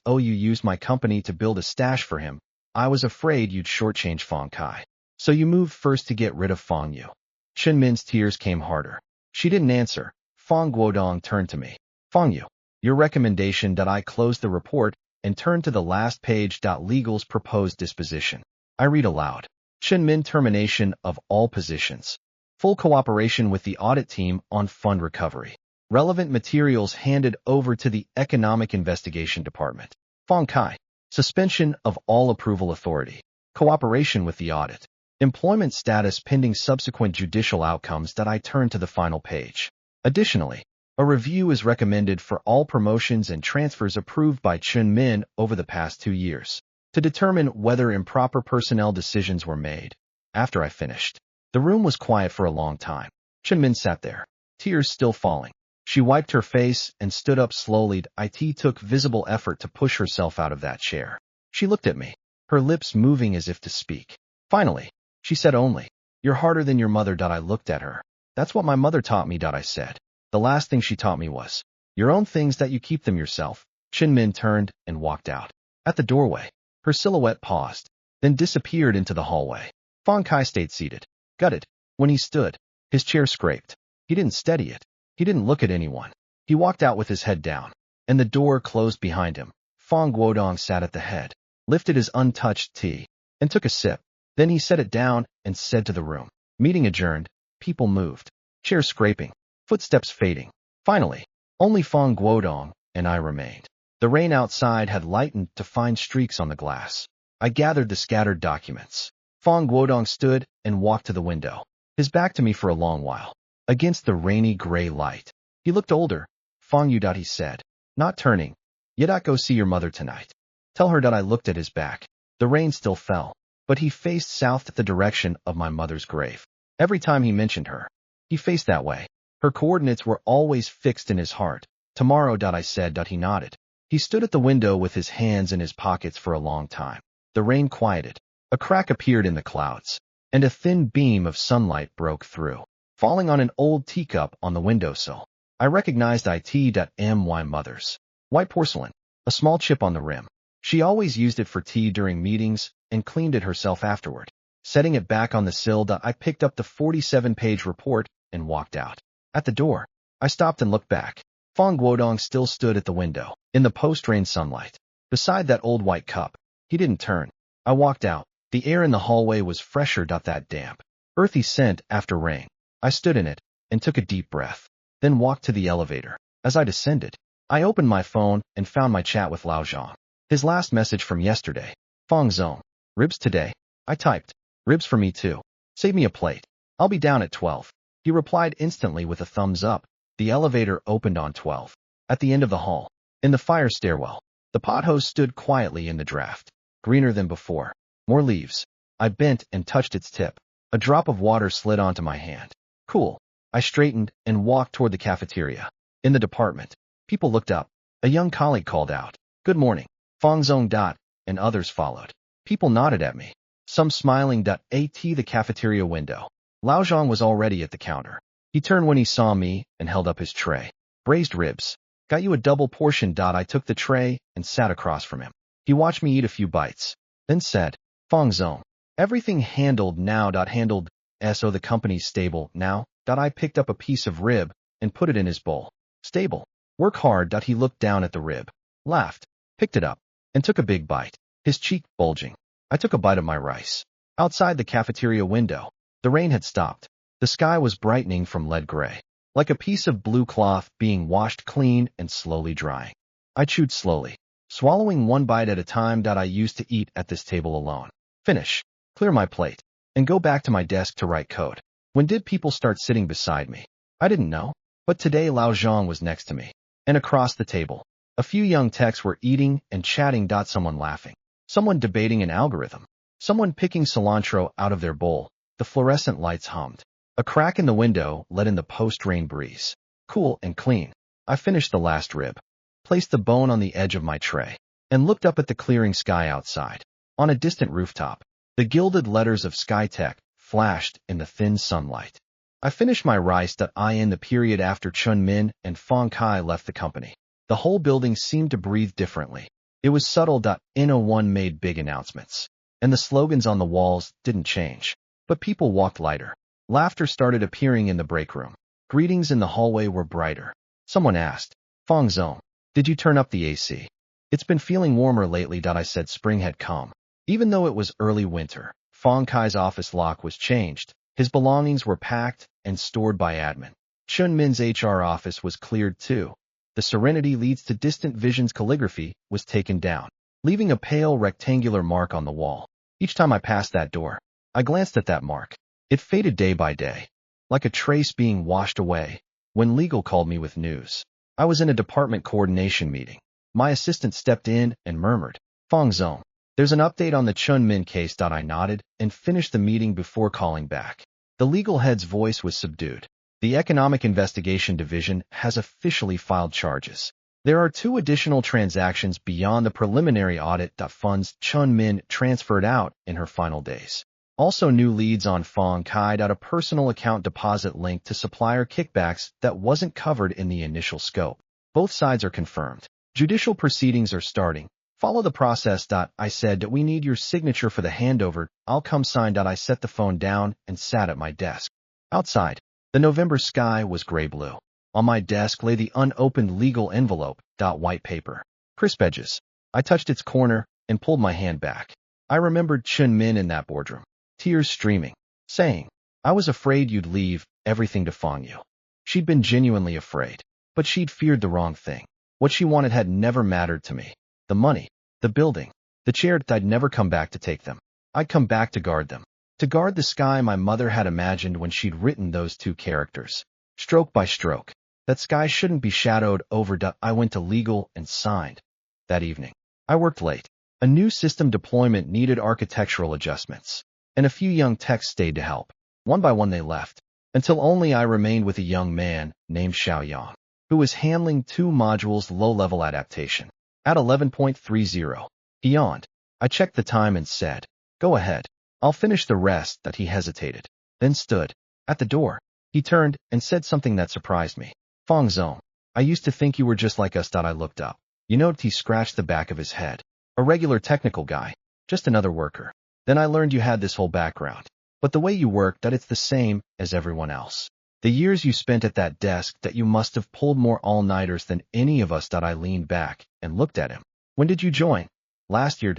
you used my company to build a stash for him. I was afraid you'd shortchange Fong Kai. So you moved first to get rid of Fong Yu. Chin Min's tears came harder. She didn't answer. Fong Guodong turned to me. Fong Yu, your recommendation that I close the report and turn to the last page. Legal's proposed disposition. I read aloud. Chin Min termination of all positions. Full cooperation with the audit team on fund recovery. Relevant materials handed over to the Economic Investigation Department. Fong Kai. Suspension of all approval authority. Cooperation with the audit. Employment status pending subsequent judicial outcomes. I turn to the final page. Additionally, a review is recommended for all promotions and transfers approved by Chin Min over the past 2 years to determine whether improper personnel decisions were made. After I finished, the room was quiet for a long time. Chin Min sat there, tears still falling. She wiped her face and stood up slowly. It took visible effort to push herself out of that chair. She looked at me, her lips moving as if to speak. Finally, she said only, You're harder than your mother. I looked at her. That's what my mother taught me. I said. The last thing she taught me was, your own things that you keep them yourself. Chin Min turned and walked out. At the doorway, her silhouette paused, then disappeared into the hallway. Fong Kai stayed seated, gutted. When he stood, his chair scraped. He didn't steady it. He didn't look at anyone. He walked out with his head down, and the door closed behind him. Fong Guodong sat at the head, lifted his untouched tea, and took a sip. Then he set it down and said to the room, Meeting adjourned. People moved, chairs scraping, footsteps fading. Finally, only Fong Guodong and I remained. The rain outside had lightened to fine streaks on the glass. I gathered the scattered documents. Fong Guodong stood and walked to the window, his back to me for a long while. Against the rainy gray light, he looked older. Fong Yu. He said, not turning. Yet go see your mother tonight. Tell her that I looked at his back. The rain still fell, but he faced south at the direction of my mother's grave. Every time he mentioned her, he faced that way. Her coordinates were always fixed in his heart. Tomorrow. I said. He nodded. He stood at the window with his hands in his pockets for a long time. The rain quieted. A crack appeared in the clouds, and a thin beam of sunlight broke through, falling on an old teacup on the windowsill. I recognized my mother's. White porcelain, a small chip on the rim. She always used it for tea during meetings and cleaned it herself afterward. Setting it back on the sill, I picked up the 47-page report and walked out. At the door, I stopped and looked back. Fong Guodong still stood at the window, in the post-rain sunlight, beside that old white cup. He didn't turn. I walked out. The air in the hallway was fresher. That damp, earthy scent after rain. I stood in it and took a deep breath, then walked to the elevator. As I descended, I opened my phone and found my chat with Lao Zhang. His last message from yesterday. Fong Zong. Ribs today? I typed. Ribs for me too. Save me a plate. I'll be down at 12. He replied instantly with a thumbs up. The elevator opened on 12. At the end of the hall, in the fire stairwell, the pothose stood quietly in the draft, greener than before. More leaves. I bent and touched its tip. A drop of water slid onto my hand. Cool. I straightened and walked toward the cafeteria. In the department, people looked up. A young colleague called out, Good morning, Fong Zong. And others followed. People nodded at me, some smiling. At the cafeteria window, Lao Zhang was already at the counter. He turned when he saw me and held up his tray. Braised ribs. Got you a double portion. I took the tray and sat across from him. He watched me eat a few bites, then said, Fong Zong, everything handled now. Handled so the company's stable now. I picked up a piece of rib and put it in his bowl. Stable. Work hard. He looked down at the rib, laughed, picked it up, and took a big bite, his cheek bulging. I took a bite of my rice. Outside the cafeteria window, the rain had stopped. The sky was brightening from lead gray, like a piece of blue cloth being washed clean and slowly drying. I chewed slowly, swallowing one bite at a time that I used to eat at this table alone. Finish, clear my plate, and go back to my desk to write code. When did people start sitting beside me? I didn't know, but today Lao Zhang was next to me, and across the table, a few young techs were eating and chatting. Someone laughing, someone debating an algorithm, someone picking cilantro out of their bowl. The fluorescent lights hummed. A crack in the window let in the post-rain breeze. Cool and clean. I finished the last rib, placed the bone on the edge of my tray, and looked up at the clearing sky outside. On a distant rooftop, the gilded letters of Skytech flashed in the thin sunlight. I finished my rice. In the period after Chun Min and Fong Kai left the company, the whole building seemed to breathe differently. It was subtle. No one made big announcements, and the slogans on the walls didn't change, but people walked lighter. Laughter started appearing in the break room. Greetings in the hallway were brighter. Someone asked, Fong Zong, did you turn up the AC? It's been feeling warmer lately. I said spring had come. Even though it was early winter, Fong Kai's office lock was changed. His belongings were packed and stored by admin. Chun Min's HR office was cleared too. The Serenity Leads to Distant Visions calligraphy was taken down, leaving a pale rectangular mark on the wall. Each time I passed that door, I glanced at that mark. It faded day by day, like a trace being washed away. When legal called me with news, I was in a department coordination meeting. My assistant stepped in and murmured, Fong Zong, there's an update on the Chun Min case. I nodded and finished the meeting before calling back. The legal head's voice was subdued. The Economic Investigation Division has officially filed charges. There are 2 additional transactions beyond the preliminary audit. Funds Chun Min transferred out in her final days. Also new leads on Fong Kai. A personal account deposit linked to supplier kickbacks that wasn't covered in the initial scope. Both sides are confirmed. Judicial proceedings are starting. Follow the process. I said, we need your signature for the handover. I'll come sign. I set the phone down and sat at my desk. Outside, the November sky was gray-blue. On my desk lay the unopened legal envelope. White paper. Crisp edges. I touched its corner and pulled my hand back. I remembered Chun Min in that boardroom, tears streaming, saying, I was afraid you'd leave everything to Fong Yu. She'd been genuinely afraid, but she'd feared the wrong thing. What she wanted had never mattered to me. The money, the building, the chair. I'd never come back to take them. I'd come back to guard them. To guard the sky my mother had imagined when she'd written those 2 characters. Stroke by stroke. That sky shouldn't be shadowed over. I went to legal and signed. That evening, I worked late. A new system deployment needed architectural adjustments, and a few young techs stayed to help. One by one they left, until only I remained with a young man named Xiao Yang, who was handling 2 modules low-level adaptation. At 11.30, he yawned. I checked the time and said, go ahead. I'll finish the rest. He hesitated, then stood. At the door, he turned and said something that surprised me. Fong Zong, I used to think you were just like us. I looked up. You know, he scratched the back of his head. A regular technical guy, just another worker. Then I learned you had this whole background. But the way you work, it's the same as everyone else. The years you spent at that desk, you must have pulled more all-nighters than any of us. I leaned back and looked at him. When did you join? Last year.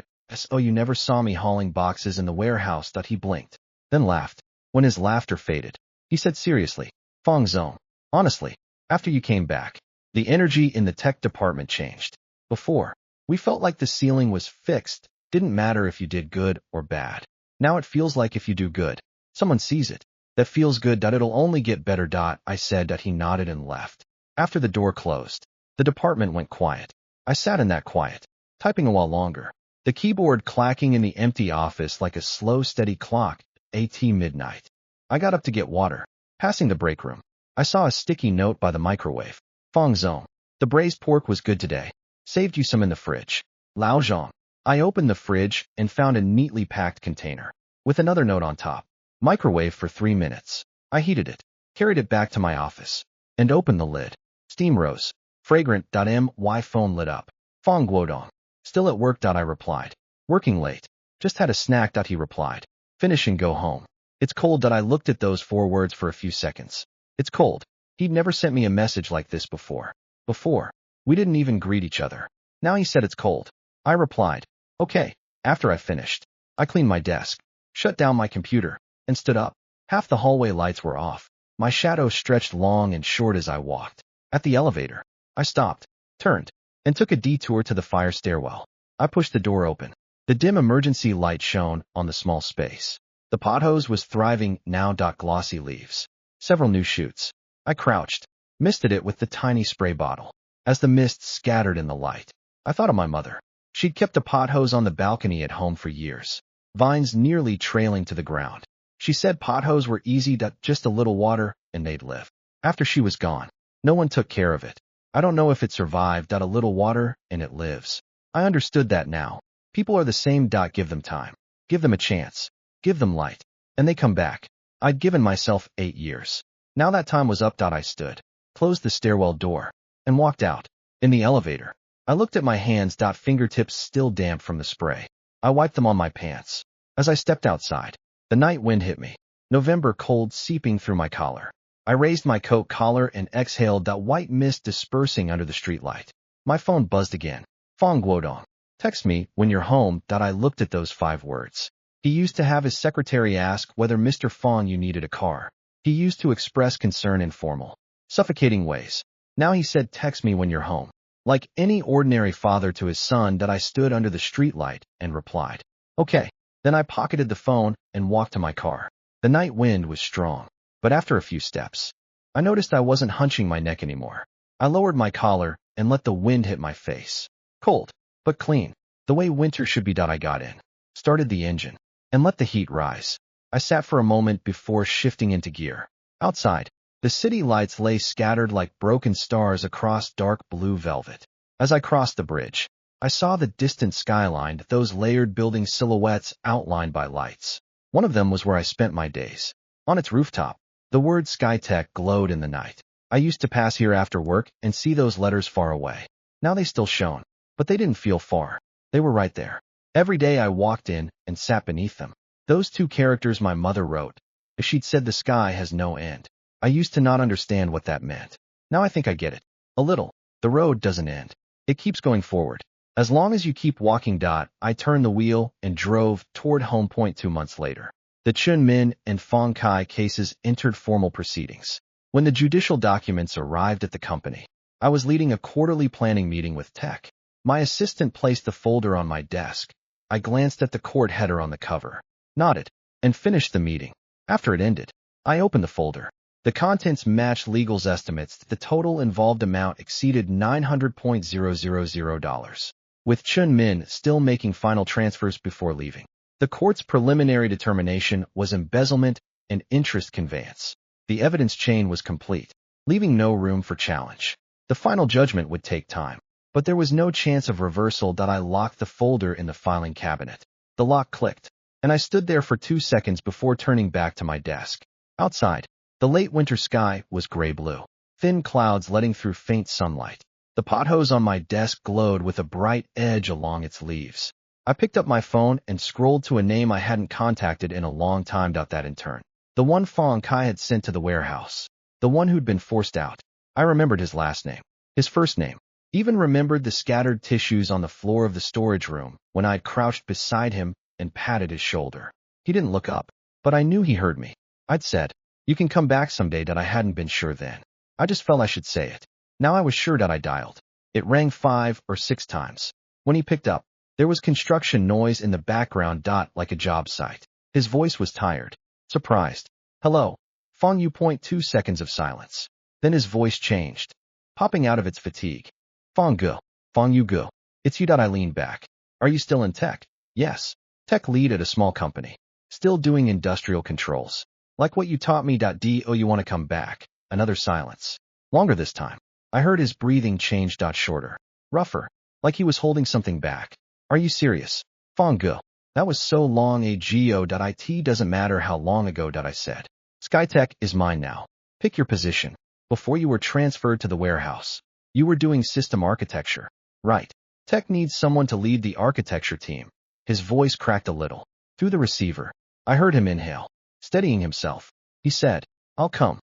Oh, you never saw me hauling boxes in the warehouse. He blinked, then laughed. When his laughter faded, he said seriously, Fong Zong, honestly, after you came back, the energy in the tech department changed. Before, we felt like the ceiling was fixed. Didn't matter if you did good or bad. Now it feels like if you do good, someone sees it. That feels good. It'll only get better. I said. He nodded and left. After the door closed, the department went quiet. I sat in that quiet, typing a while longer. The keyboard clacking in the empty office like a slow, steady clock. At midnight. I got up to get water. Passing the break room, I saw a sticky note by the microwave. Fong Zong, the braised pork was good today. Saved you some in the fridge. Lao Zhang. I opened the fridge and found a neatly packed container with another note on top. Microwave for 3 minutes. I heated it, carried it back to my office, and opened the lid. Steam rose. Fragrant. My phone lit up. Fong Guodong. Still at work. I replied. Working late. Just had a snack. He replied. Finish and go home. It's cold. I looked at those 4 words for a few seconds. It's cold. He'd never sent me a message like this before. We didn't even greet each other. Now he said it's cold. I replied. Okay. After I finished, I cleaned my desk. shut down my computer, and stood up. Half the hallway lights were off. My shadow stretched long and short as I walked. At the elevator, I stopped, turned, and took a detour to the fire stairwell. I pushed the door open. The dim emergency light shone on the small space. The pothose was thriving now. Glossy leaves. Several new shoots. I crouched, misted it with the tiny spray bottle. As the mist scattered in the light, I thought of my mother. She'd kept a pothose on the balcony at home for years, vines nearly trailing to the ground. She said pothose were easy. Just a little water, and they'd live. After she was gone, no one took care of it. I don't know if it survived. A little water, and it lives. I understood that now. People are the same. Give them time. Give them a chance. Give them light. And they come back. I'd given myself 8 years. Now that time was up. I stood, closed the stairwell door, and walked out. In the elevator, I looked at my hands. Fingertips still damp from the spray. I wiped them on my pants. As I stepped outside, the night wind hit me, November cold seeping through my collar. I raised my coat collar and exhaled. White mist dispersing under the streetlight. My phone buzzed again. Fong Guodong. Text me when you're home. I looked at those 5 words. He used to have his secretary ask whether Mr. Fong you needed a car. He used to express concern in formal, suffocating ways. Now he said text me when you're home. Like any ordinary father to his son. I stood under the streetlight and replied, okay. Then I pocketed the phone and walked to my car. The night wind was strong, but after a few steps, I noticed I wasn't hunching my neck anymore. I lowered my collar and let the wind hit my face. Cold, but clean, the way winter should be. I got in, started the engine, and let the heat rise. I sat for a moment before shifting into gear. Outside, the city lights lay scattered like broken stars across dark blue velvet. As I crossed the bridge, I saw the distant skyline, those layered building silhouettes outlined by lights. One of them was where I spent my days. On its rooftop, the word Skytech glowed in the night. I used to pass here after work and see those letters far away. Now they still shone, but they didn't feel far. They were right there. Every day I walked in and sat beneath them. Those 2 characters my mother wrote. If she'd said the sky has no end. I used to not understand what that meant. Now I think I get it. A little. The road doesn't end. It keeps going forward. As long as you keep walking. I turned the wheel and drove toward home. 2 months later, the Chun Min and Fong Kai cases entered formal proceedings. When the judicial documents arrived at the company, I was leading a quarterly planning meeting with Tech. My assistant placed the folder on my desk. I glanced at the court header on the cover, nodded, and finished the meeting. After it ended, I opened the folder. The contents matched legal's estimates. The total involved amount exceeded $900,000. With Chun Min still making final transfers before leaving. The court's preliminary determination was embezzlement and interest conveyance. The evidence chain was complete, leaving no room for challenge. The final judgment would take time, but there was no chance of reversal. I locked the folder in the filing cabinet. The lock clicked, and I stood there for 2 seconds before turning back to my desk. Outside, the late winter sky was gray-blue, thin clouds letting through faint sunlight. The pothose on my desk glowed with a bright edge along its leaves. I picked up my phone and scrolled to a name I hadn't contacted in a long time. That intern. The one Fong Kai had sent to the warehouse. The one who'd been forced out. I remembered his last name, his first name. Even remembered the scattered tissues on the floor of the storage room when I'd crouched beside him and patted his shoulder. He didn't look up, but I knew he heard me. I'd said, you can come back someday. I hadn't been sure then. I just felt I should say it. Now I was sure. I dialed. It rang 5 or 6 times. When he picked up, there was construction noise in the background. Like a job site. His voice was tired, surprised. Hello, Fong Yu. 2 seconds of silence. Then his voice changed, popping out of its fatigue. Fong Gu. Fong Yu Gu. It's you. I leaned back. Are you still in tech? Yes. Tech lead at a small company. Still doing industrial controls. Like what you taught me. Do you want to come back? Another silence. Longer this time. I heard his breathing change. Shorter. Rougher. Like he was holding something back. Are you serious? Fong Gu. That was so long ago. It doesn't matter how long ago. I said. Skytech is mine now. Pick your position. Before you were transferred to the warehouse, you were doing system architecture. Right. Tech needs someone to lead the architecture team. His voice cracked a little. Through the receiver, I heard him inhale. Steadying himself, he said, I'll come.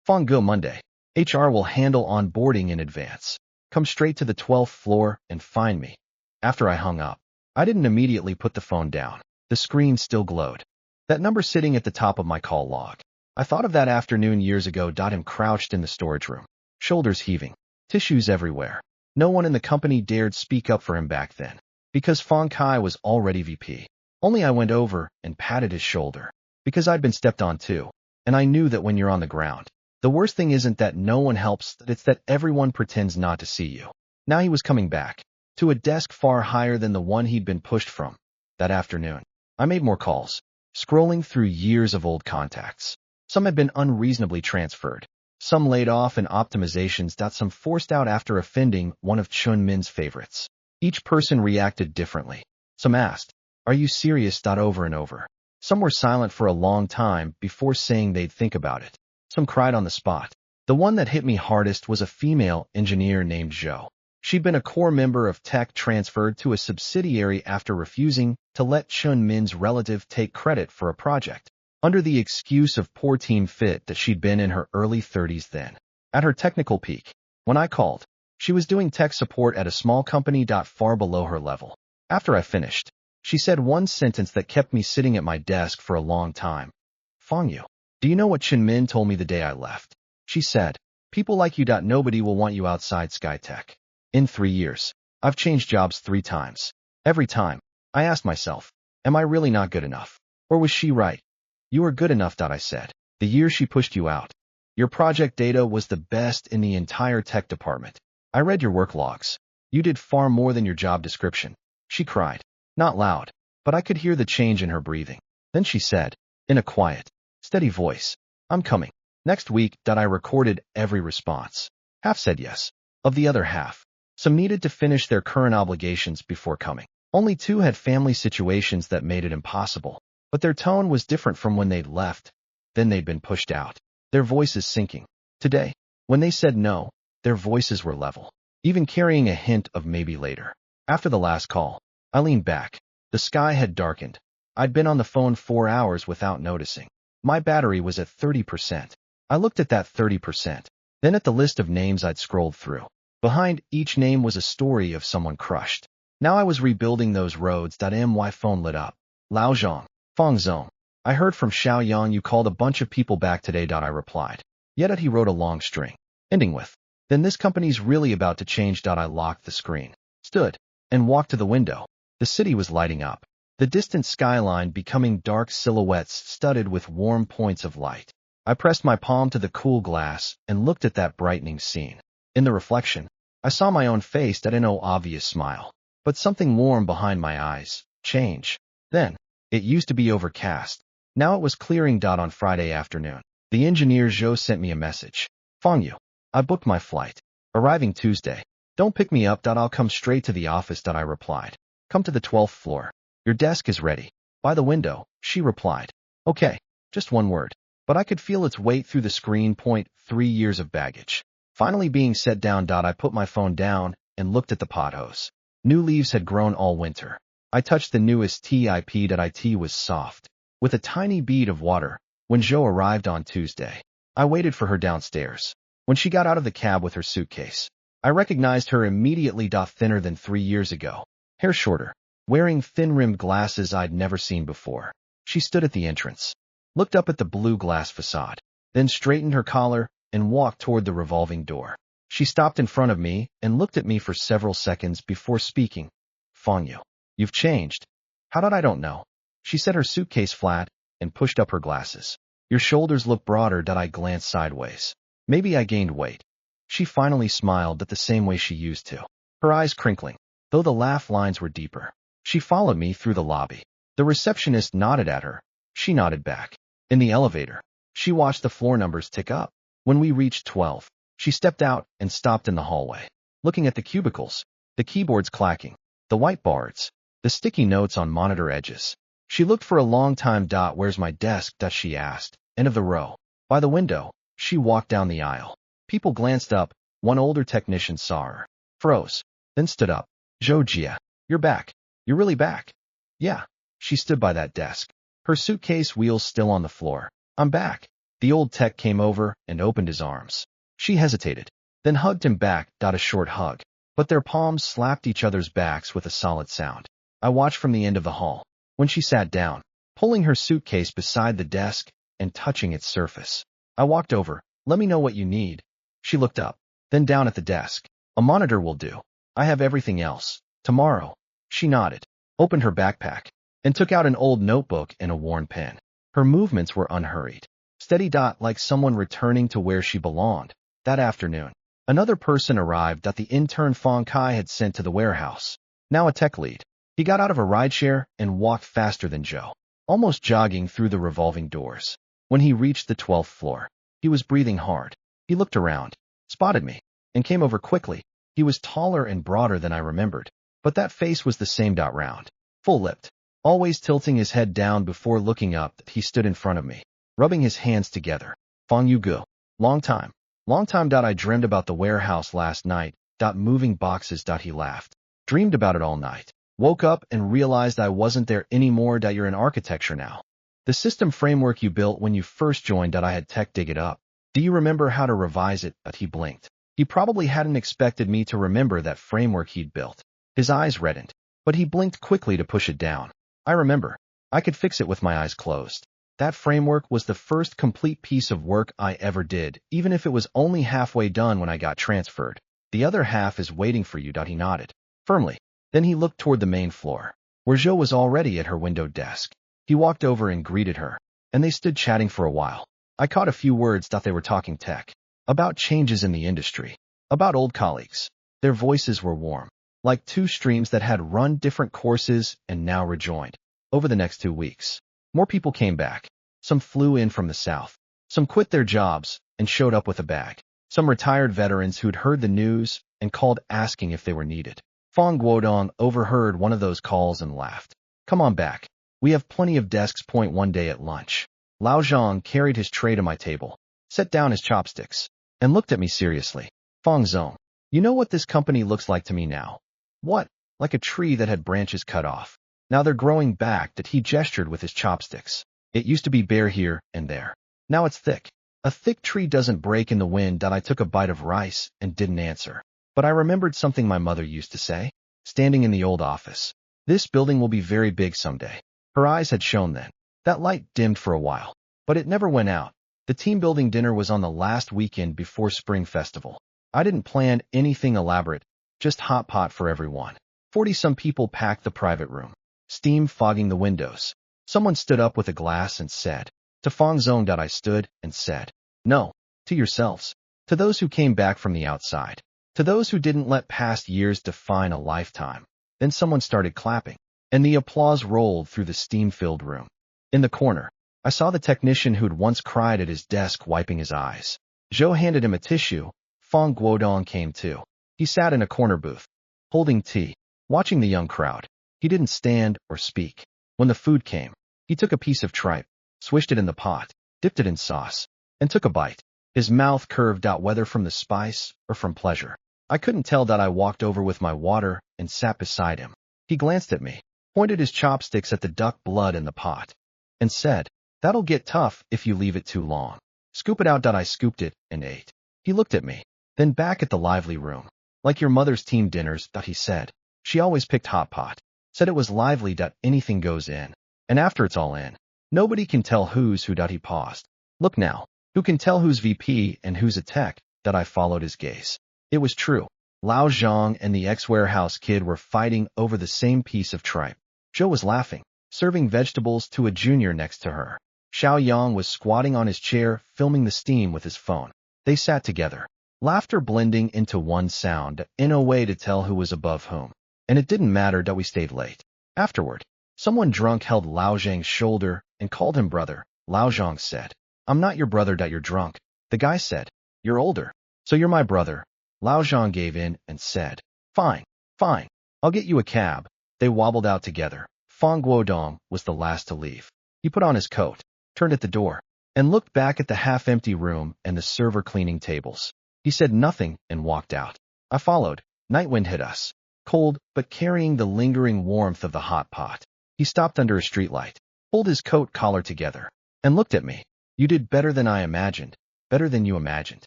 Fong Gu. Monday. HR will handle onboarding in advance. Come straight to the 12th floor and find me. After I hung up, I didn't immediately put the phone down. The screen still glowed. That number sitting at the top of my call log. I thought of that afternoon years ago. Him crouched in the storage room, shoulders heaving, tissues everywhere. No one in the company dared speak up for him back then, because Fong Kai was already VP. Only I went over and patted his shoulder, because I'd been stepped on too, and I knew that when you're on the ground, the worst thing isn't that no one helps, it's that everyone pretends not to see you. Now he was coming back, to a desk far higher than the one he'd been pushed from. That afternoon, I made more calls, scrolling through years of old contacts. Some had been unreasonably transferred, some laid off in optimizations, some forced out after offending one of Chun Min's favorites. Each person reacted differently. Some asked, "Are you serious?" over and over. Some were silent for a long time before saying they'd think about it. Some cried on the spot. The one that hit me hardest was a female engineer named Zhou. She'd been a core member of tech, transferred to a subsidiary after refusing to let Chun Min's relative take credit for a project, under the excuse of poor team fit. That she'd been in her early 30s then. At her technical peak, when I called, she was doing tech support at a small company far below her level. After I finished, she said one sentence that kept me sitting at my desk for a long time. "Fong Yu, do you know what Chun Min told me the day I left?" She said, "People like you. Nobody will want you outside Skytech." In 3 years, I've changed jobs 3 times. Every time, I asked myself, am I really not good enough? Or was she right? "You are good enough," I said. "The year she pushed you out, your project data was the best in the entire tech department. I read your work logs. You did far more than your job description." She cried. Not loud, but I could hear the change in her breathing. Then she said, in a quiet, steady voice, "I'm coming. Next week." I recorded every response. Half said yes. Of the other half, some needed to finish their current obligations before coming. Only 2 had family situations that made it impossible. But their tone was different from when they'd left, then they'd been pushed out. Their voices sinking. Today, when they said no, their voices were level, even carrying a hint of maybe later. After the last call, I leaned back. The sky had darkened. I'd been on the phone 4 hours without noticing. My battery was at 30%. I looked at that 30%, then at the list of names I'd scrolled through. Behind each name was a story of someone crushed. Now I was rebuilding those roads. My phone lit up. "Lao Zhang, Fong Zong. I heard from Xiaoyang you called a bunch of people back today." I replied. Yet he wrote a long string, ending with, "Then this company's really about to change." I locked the screen, stood, and walked to the window. The city was lighting up, the distant skyline becoming dark silhouettes studded with warm points of light. I pressed my palm to the cool glass and looked at that brightening scene. In the reflection, I saw my own face. No obvious smile, but something warm behind my eyes. Change. Then, it used to be overcast. Now it was clearing. On Friday afternoon, the engineer Zhou sent me a message. "Fong Yu, I booked my flight. Arriving Tuesday. Don't pick me up. I'll come straight to the office." I replied. "Come to the 12th floor. Your desk is ready. By the window." She replied. "Okay, just one word." But I could feel its weight through the screen. 3 years of baggage finally being set down. I put my phone down and looked at the pothos. New leaves had grown all winter. I touched the newest tip. It was soft, with a tiny bead of water. When Zhou arrived on Tuesday, I waited for her downstairs. When she got out of the cab with her suitcase, I recognized her immediately. Thinner than 3 years ago, hair shorter, wearing thin-rimmed glasses I'd never seen before. She stood at the entrance, looked up at the blue glass facade, then straightened her collar and walked toward the revolving door. She stopped in front of me and looked at me for several seconds before speaking. "Fong Yu, you've changed." "How did I don't know?" She set her suitcase flat and pushed up her glasses. "Your shoulders look broader." I glanced sideways. Maybe I gained weight. She finally smiled the same way she used to, her eyes crinkling, though the laugh lines were deeper. She followed me through the lobby. The receptionist nodded at her. She nodded back. In the elevator, she watched the floor numbers tick up. When we reached 12, she stepped out and stopped in the hallway, looking at the cubicles, the keyboards clacking, the whiteboards, the sticky notes on monitor edges. She looked for a long time. "Where's my desk?" she asked. "End of the row. By the window." She walked down the aisle. People glanced up. One older technician saw her, froze, then stood up. "Zhou Jia, you're back. You're really back." "Yeah." She stood by that desk, her suitcase wheels still on the floor. "I'm back." The old tech came over and opened his arms. She hesitated, then hugged him back. A short hug, but their palms slapped each other's backs with a solid sound. I watched from the end of the hall. when she sat down, pulling her suitcase beside the desk and touching its surface. I walked over. Let me know what you need. She looked up, then down at the desk. A monitor will do. I have everything else. Tomorrow. She nodded, opened her backpack, and took out an old notebook and a worn pen. Her movements were unhurried, steady like someone returning to where she belonged. That afternoon, another person arrived that the intern Fong Kai had sent to the warehouse. Now a tech lead. He got out of a rideshare and walked faster than Joe, almost jogging through the revolving doors. When he reached the 12th floor, he was breathing hard. He looked around, spotted me, and came over quickly. He was taller and broader than I remembered, but that face was the same round, full-lipped, always tilting his head down before looking up. He stood in front of me, rubbing his hands together. Fong Yugu. Long time. Long time. I dreamed about the warehouse last night. Moving boxes. He laughed. Dreamed about it all night. Woke up and realized I wasn't there anymore. You're in architecture now. The system framework you built when you first joined. I had tech dig it up. Do you remember how to revise it? He blinked. He probably hadn't expected me to remember that framework he'd built. His eyes reddened, but he blinked quickly to push it down. I remember. I could fix it with my eyes closed. That framework was the first complete piece of work I ever did, even if it was only halfway done when I got transferred. The other half is waiting for you. He nodded, firmly. Then he looked toward the main floor, where Jo was already at her window desk. He walked over and greeted her, and they stood chatting for a while. I caught a few words. They were talking tech, about changes in the industry, about old colleagues. Their voices were warm, like two streams that had run different courses and now rejoined. Over the next 2 weeks, more people came back. Some flew in from the south. Some quit their jobs and showed up with a bag. Some retired veterans who'd heard the news and called asking if they were needed. Fong Guodong overheard one of those calls and laughed. Come on back. We have plenty of desks. One day at lunch, Lao Zhang carried his tray to my table, set down his chopsticks, and looked at me seriously. Fong Zong, you know what this company looks like to me now? What? Like a tree that had branches cut off. Now they're growing back. He gestured with his chopsticks. It used to be bare here and there. Now it's thick. A thick tree doesn't break in the wind. I took a bite of rice and didn't answer. But I remembered something my mother used to say, standing in the old office. This building will be very big someday. Her eyes had shone then. That light dimmed for a while, but it never went out. The team building dinner was on the last weekend before Spring Festival. I didn't plan anything elaborate, just hot pot for everyone. 40-some people packed the private room, steam fogging the windows. Someone stood up with a glass and said, to Fong Zong. I stood and said, no, to yourselves, to those who came back from the outside, to those who didn't let past years define a lifetime. Then someone started clapping, and the applause rolled through the steam-filled room. In the corner, I saw the technician who'd once cried at his desk wiping his eyes. Zhou handed him a tissue. Fong Guodong came too. He sat in a corner booth, holding tea, watching the young crowd. He didn't stand or speak. When the food came, he took a piece of tripe, swished it in the pot, dipped it in sauce, and took a bite. His mouth curved out, whether from the spice or from pleasure. I couldn't tell. I walked over with my water and sat beside him. He glanced at me, pointed his chopsticks at the duck blood in the pot, and said, that'll get tough if you leave it too long. Scoop it out. I scooped it and ate. He looked at me, then back at the lively room. Like your mother's team dinners. He said. She always picked hot pot. Said it was lively. Anything goes in. And after it's all in, nobody can tell who's who. He paused. Look now. Who can tell who's VP and who's a tech? I followed his gaze. It was true. Lao Zhang and the ex-warehouse kid were fighting over the same piece of tripe. Zhou was laughing, serving vegetables to a junior next to her. Xiao Yang was squatting on his chair, filming the steam with his phone. They sat together, laughter blending into one sound, in a way to tell who was above whom. And it didn't matter that we stayed late. Afterward, someone drunk held Lao Zhang's shoulder and called him brother. Lao Zhang said, I'm not your brother. You're drunk. The guy said, you're older, so you're my brother. Lao Zhang gave in and said, fine, fine, I'll get you a cab. They wobbled out together. Fong Guodong was the last to leave. He put on his coat, turned at the door, and looked back at the half-empty room and the server cleaning tables. He said nothing and walked out. I followed. Night wind hit us, cold but carrying the lingering warmth of the hot pot. He stopped under a streetlight, pulled his coat collar together, and looked at me. You did better than I imagined, better than you imagined,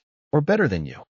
or better than you.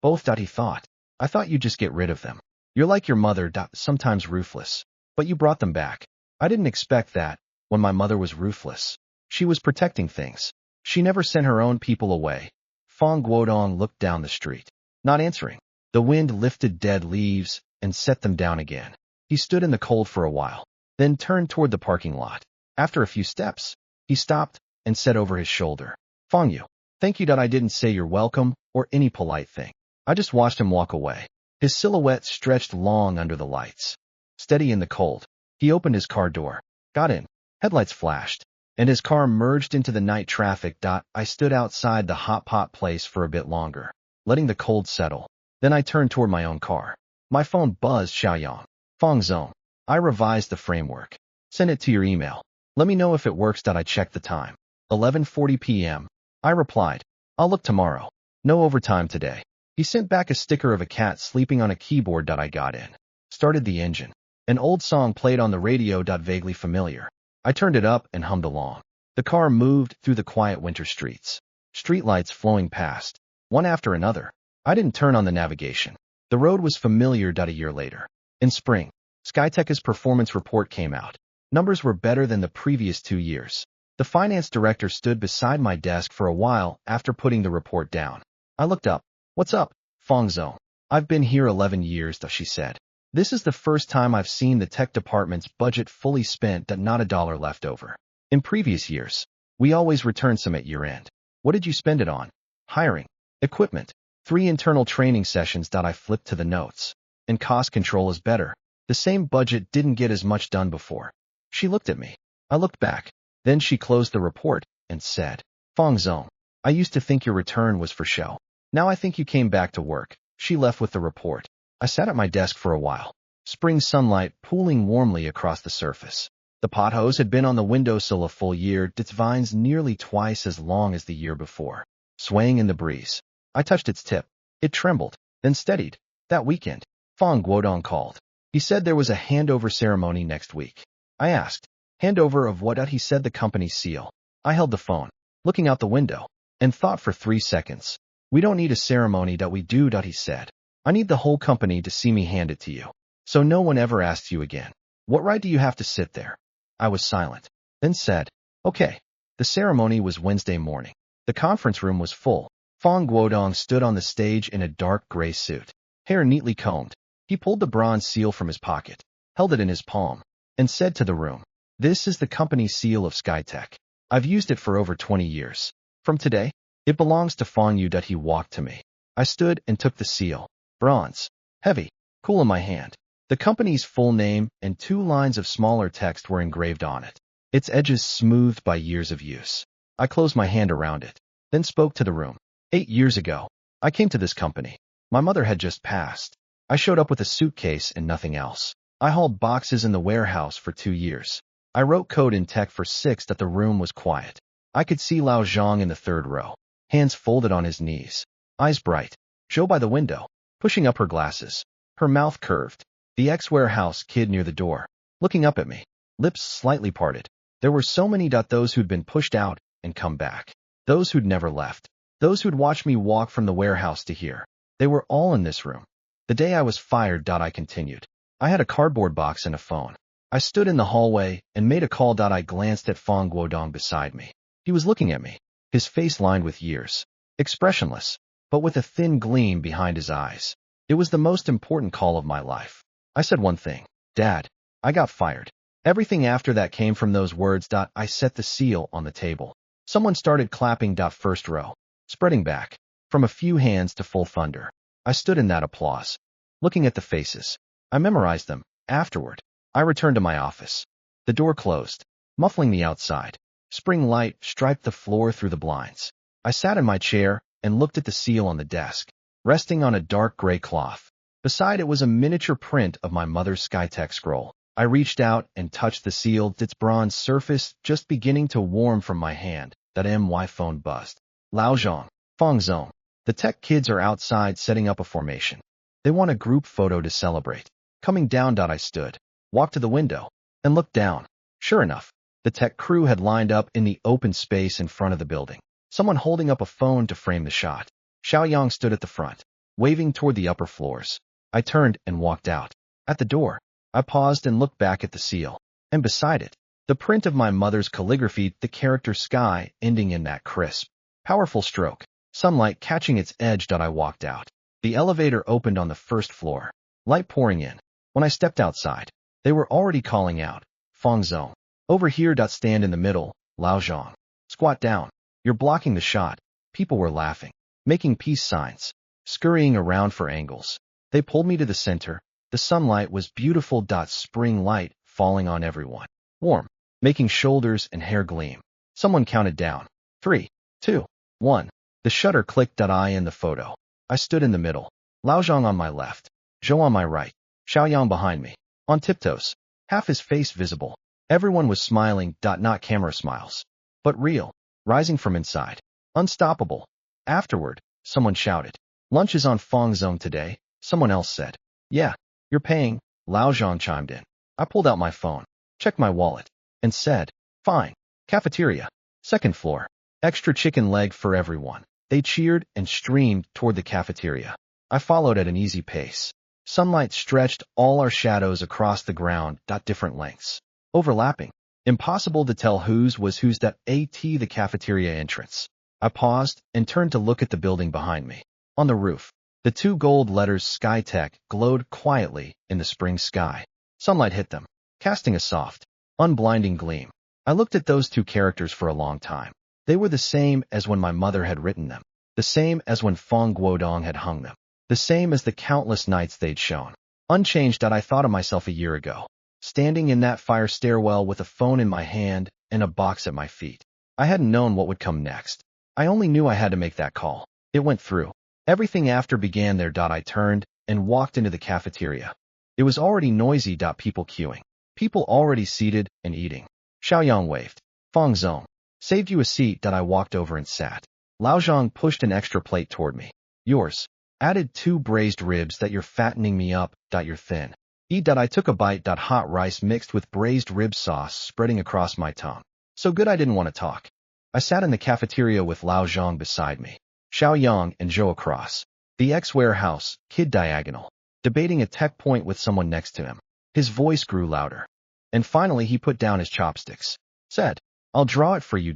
Both. He thought. I thought you'd just get rid of them. You're like your mother. Sometimes ruthless, but you brought them back. I didn't expect that when my mother was ruthless. She was protecting things. She never sent her own people away. Fong Guodong looked down the street, not answering. The wind lifted dead leaves and set them down again. He stood in the cold for a while, then turned toward the parking lot. After a few steps, he stopped and said over his shoulder, "Fong Yu, thank you that I didn't say you're welcome or any polite thing." I just watched him walk away. His silhouette stretched long under the lights. Steady in the cold, he opened his car door, got in, headlights flashed, and his car merged into the night traffic. I stood outside the hot pot place for a bit longer, letting the cold settle. Then I turned toward my own car. My phone buzzed. Xiaoyang. Fong Zong. I revised the framework. Send it to your email. Let me know if it works. I checked the time. 11:40 p.m. I replied, "I'll look tomorrow. No overtime today." He sent back a sticker of a cat sleeping on a keyboard. I got in. Started the engine. An old song played on the radio. Vaguely familiar. I turned it up and hummed along. The car moved through the quiet winter streets. Streetlights flowing past, one after another. I didn't turn on the navigation. The road was familiar. A year later, in spring, Skytech's performance report came out. Numbers were better than the previous 2 years. The finance director stood beside my desk for a while after putting the report down. I looked up. "What's up, Fong Zong?" "I've been here 11 years, she said. "This is the first time I've seen the tech department's budget fully spent, not a dollar left over. In previous years, we always return some at year-end." "What did you spend it on?" "Hiring, equipment, 3 internal training sessions." I flipped to the notes. "And cost control is better. The same budget didn't get as much done before." She looked at me. I looked back. Then she closed the report and said, "Fong Zong, I used to think your return was for show. Now I think you came back to work." She left with the report. I sat at my desk for a while. Spring sunlight pooling warmly across the surface. The pothose had been on the windowsill a full year, its vines nearly twice as long as the year before, swaying in the breeze. I touched its tip. It trembled, then steadied. That weekend, Fong Guodong called. He said there was a handover ceremony next week. I asked, "Handover of what?" He said, "The company's seal." I held the phone, looking out the window, and thought for 3 seconds. "We don't need a ceremony. We do," he said. "I need the whole company to see me hand it to you, so no one ever asks you again. What right do you have to sit there?" I was silent, then said, "Okay." The ceremony was Wednesday morning. The conference room was full. Fong Guodong stood on the stage in a dark gray suit, hair neatly combed. He pulled the bronze seal from his pocket, held it in his palm, and said to the room, "This is the company seal of Skytech. I've used it for over 20 years. From today, it belongs to Fong Yu." He walked to me. I stood and took the seal. Bronze, heavy, cool in my hand. The company's full name and 2 lines of smaller text were engraved on it, its edges smoothed by years of use. I closed my hand around it, then spoke to the room. 8 years ago, I came to this company. My mother had just passed. I showed up with a suitcase and nothing else. I hauled boxes in the warehouse for 2 years. I wrote code in tech for 6. The room was quiet. I could see Lao Zhang in the 3rd row, hands folded on his knees, eyes bright. Zhou by the window, pushing up her glasses, her mouth curved. The ex-warehouse kid near the door, looking up at me, lips slightly parted. There were so many. Those who'd been pushed out and come back. Those who'd never left. Those who'd watched me walk from the warehouse to here. They were all in this room. The day I was fired. I continued. I had a cardboard box and a phone. I stood in the hallway and made a call. I glanced at Fong Guodong beside me. He was looking at me, his face lined with years, expressionless, but with a thin gleam behind his eyes. It was the most important call of my life. I said one thing, "Dad, I got fired." Everything after that came from those words. I set the seal on the table. Someone started clapping. First row, spreading back, from a few hands to full thunder. I stood in that applause, looking at the faces. I memorized them. Afterward, I returned to my office. The door closed, muffling the outside. Spring light striped the floor through the blinds. I sat in my chair and looked at the seal on the desk, resting on a dark gray cloth. Beside it was a miniature print of my mother's Skytech scroll. I reached out and touched the seal, its bronze surface just beginning to warm from my hand. That MY phone buzzed. Lao Zhang, Fong Zong. The tech kids are outside setting up a formation. They want a group photo to celebrate. Coming down. I stood, walked to the window, and looked down. Sure enough, the tech crew had lined up in the open space in front of the building, someone holding up a phone to frame the shot. Xiaoyang stood at the front, waving toward the upper floors. I turned and walked out. At the door, I paused and looked back at the seal. and beside it, the print of my mother's calligraphy, the character sky, ending in that crisp, powerful stroke, sunlight catching its edge. I walked out. The elevator opened on the first floor, light pouring in. When I stepped outside, they were already calling out, Fang Zong. Over here. Stand in the middle, Lao Zhang. Squat down. You're blocking the shot. People were laughing, making peace signs, scurrying around for angles. They pulled me to the center. The sunlight was beautiful. Spring light falling on everyone, warm, making shoulders and hair gleam. Someone counted down. 3, 2, 1. The shutter clicked. I in the photo. I stood in the middle. Lao Zhang on my left, Zhou on my right, Xiaoyang behind me, on tiptoes, half his face visible. Everyone was smiling. Not camera smiles, but real, rising from inside. Unstoppable. Afterward, someone shouted, lunch is on Fang Zong today. Someone else said, yeah, you're paying. Lao Zhang chimed in. I pulled out my phone, checked my wallet, and said, fine. Cafeteria. Second floor. Extra chicken leg for everyone. They cheered and streamed toward the cafeteria. I followed at an easy pace. Sunlight stretched all our shadows across the ground. Different lengths, overlapping. Impossible to tell whose was whose. At the cafeteria entrance. I paused and turned to look at the building behind me. On the roof, the 2 gold letters Skytech glowed quietly in the spring sky. Sunlight hit them, casting a soft, unblinding gleam. I looked at those 2 characters for a long time. They were the same as when my mother had written them, the same as when Fang Guodong had hung them, the same as the countless nights they'd shown. Unchanged. I thought of myself a year ago, standing in that fire stairwell with a phone in my hand and a box at my feet. I hadn't known what would come next. I only knew I had to make that call. It went through. Everything after began there. I turned and walked into the cafeteria. It was already noisy. People queuing. People already seated and eating. Xiaoyang waved. Fang Zong. Saved you a seat. I walked over and sat. Lao Zhang pushed an extra plate toward me. Yours. Added 2 braised ribs. You're fattening me up. You're thin. Eat. I took a bite. Hot rice mixed with braised rib sauce spreading across my tongue. So good I didn't want to talk. I sat in the cafeteria with Lao Zhang beside me, Xiaoyang and Zhou across. The ex-warehouse, kid diagonal, debating a tech point with someone next to him. His voice grew louder. And finally he put down his chopsticks, said, I'll draw it for you.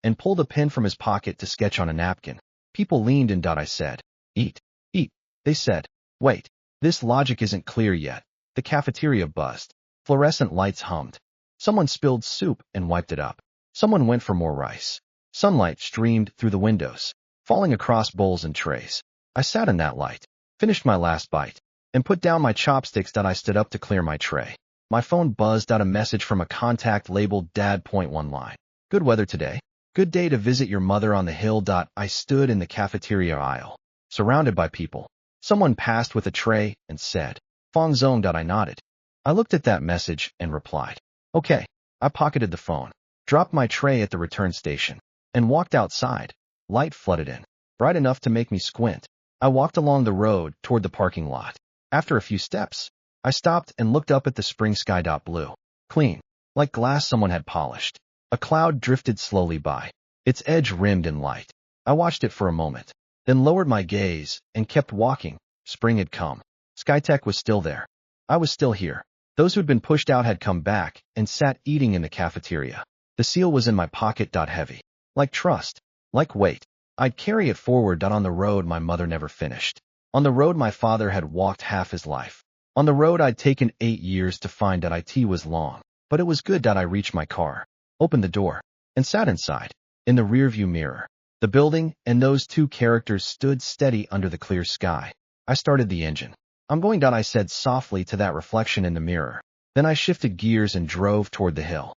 And pulled a pen from his pocket to sketch on a napkin. People leaned in. I said, eat, eat. They said, wait, this logic isn't clear yet. The cafeteria buzzed. Fluorescent lights hummed. Someone spilled soup and wiped it up. Someone went for more rice. Sunlight streamed through the windows, falling across bowls and trays. I sat in that light, finished my last bite, and put down my chopsticks. I stood up to clear my tray. My phone buzzed out a message from a contact labeled Dad. One line. Good weather today. Good day to visit your mother on the hill. I stood in the cafeteria aisle, surrounded by people. Someone passed with a tray and said, Fang Zong. I nodded. I looked at that message and replied, okay. I pocketed the phone, dropped my tray at the return station, and walked outside. Light flooded in, bright enough to make me squint. I walked along the road toward the parking lot. After a few steps, I stopped and looked up at the spring sky. Blue, clean, like glass someone had polished. A cloud drifted slowly by, its edge rimmed in light. I watched it for a moment, then lowered my gaze and kept walking. Spring had come. Skytech was still there. I was still here. Those who'd been pushed out had come back and sat eating in the cafeteria. The seal was in my pocket. Heavy, like trust, like weight. I'd carry it forward. On the road my mother never finished. On the road my father had walked half his life. On the road I'd taken 8 years to find. It was long, but it was good. I reached my car, opened the door, and sat inside. In the rearview mirror, the building and those 2 characters stood steady under the clear sky. I started the engine. I'm going. I said softly to that reflection in the mirror. Then I shifted gears and drove toward the hill.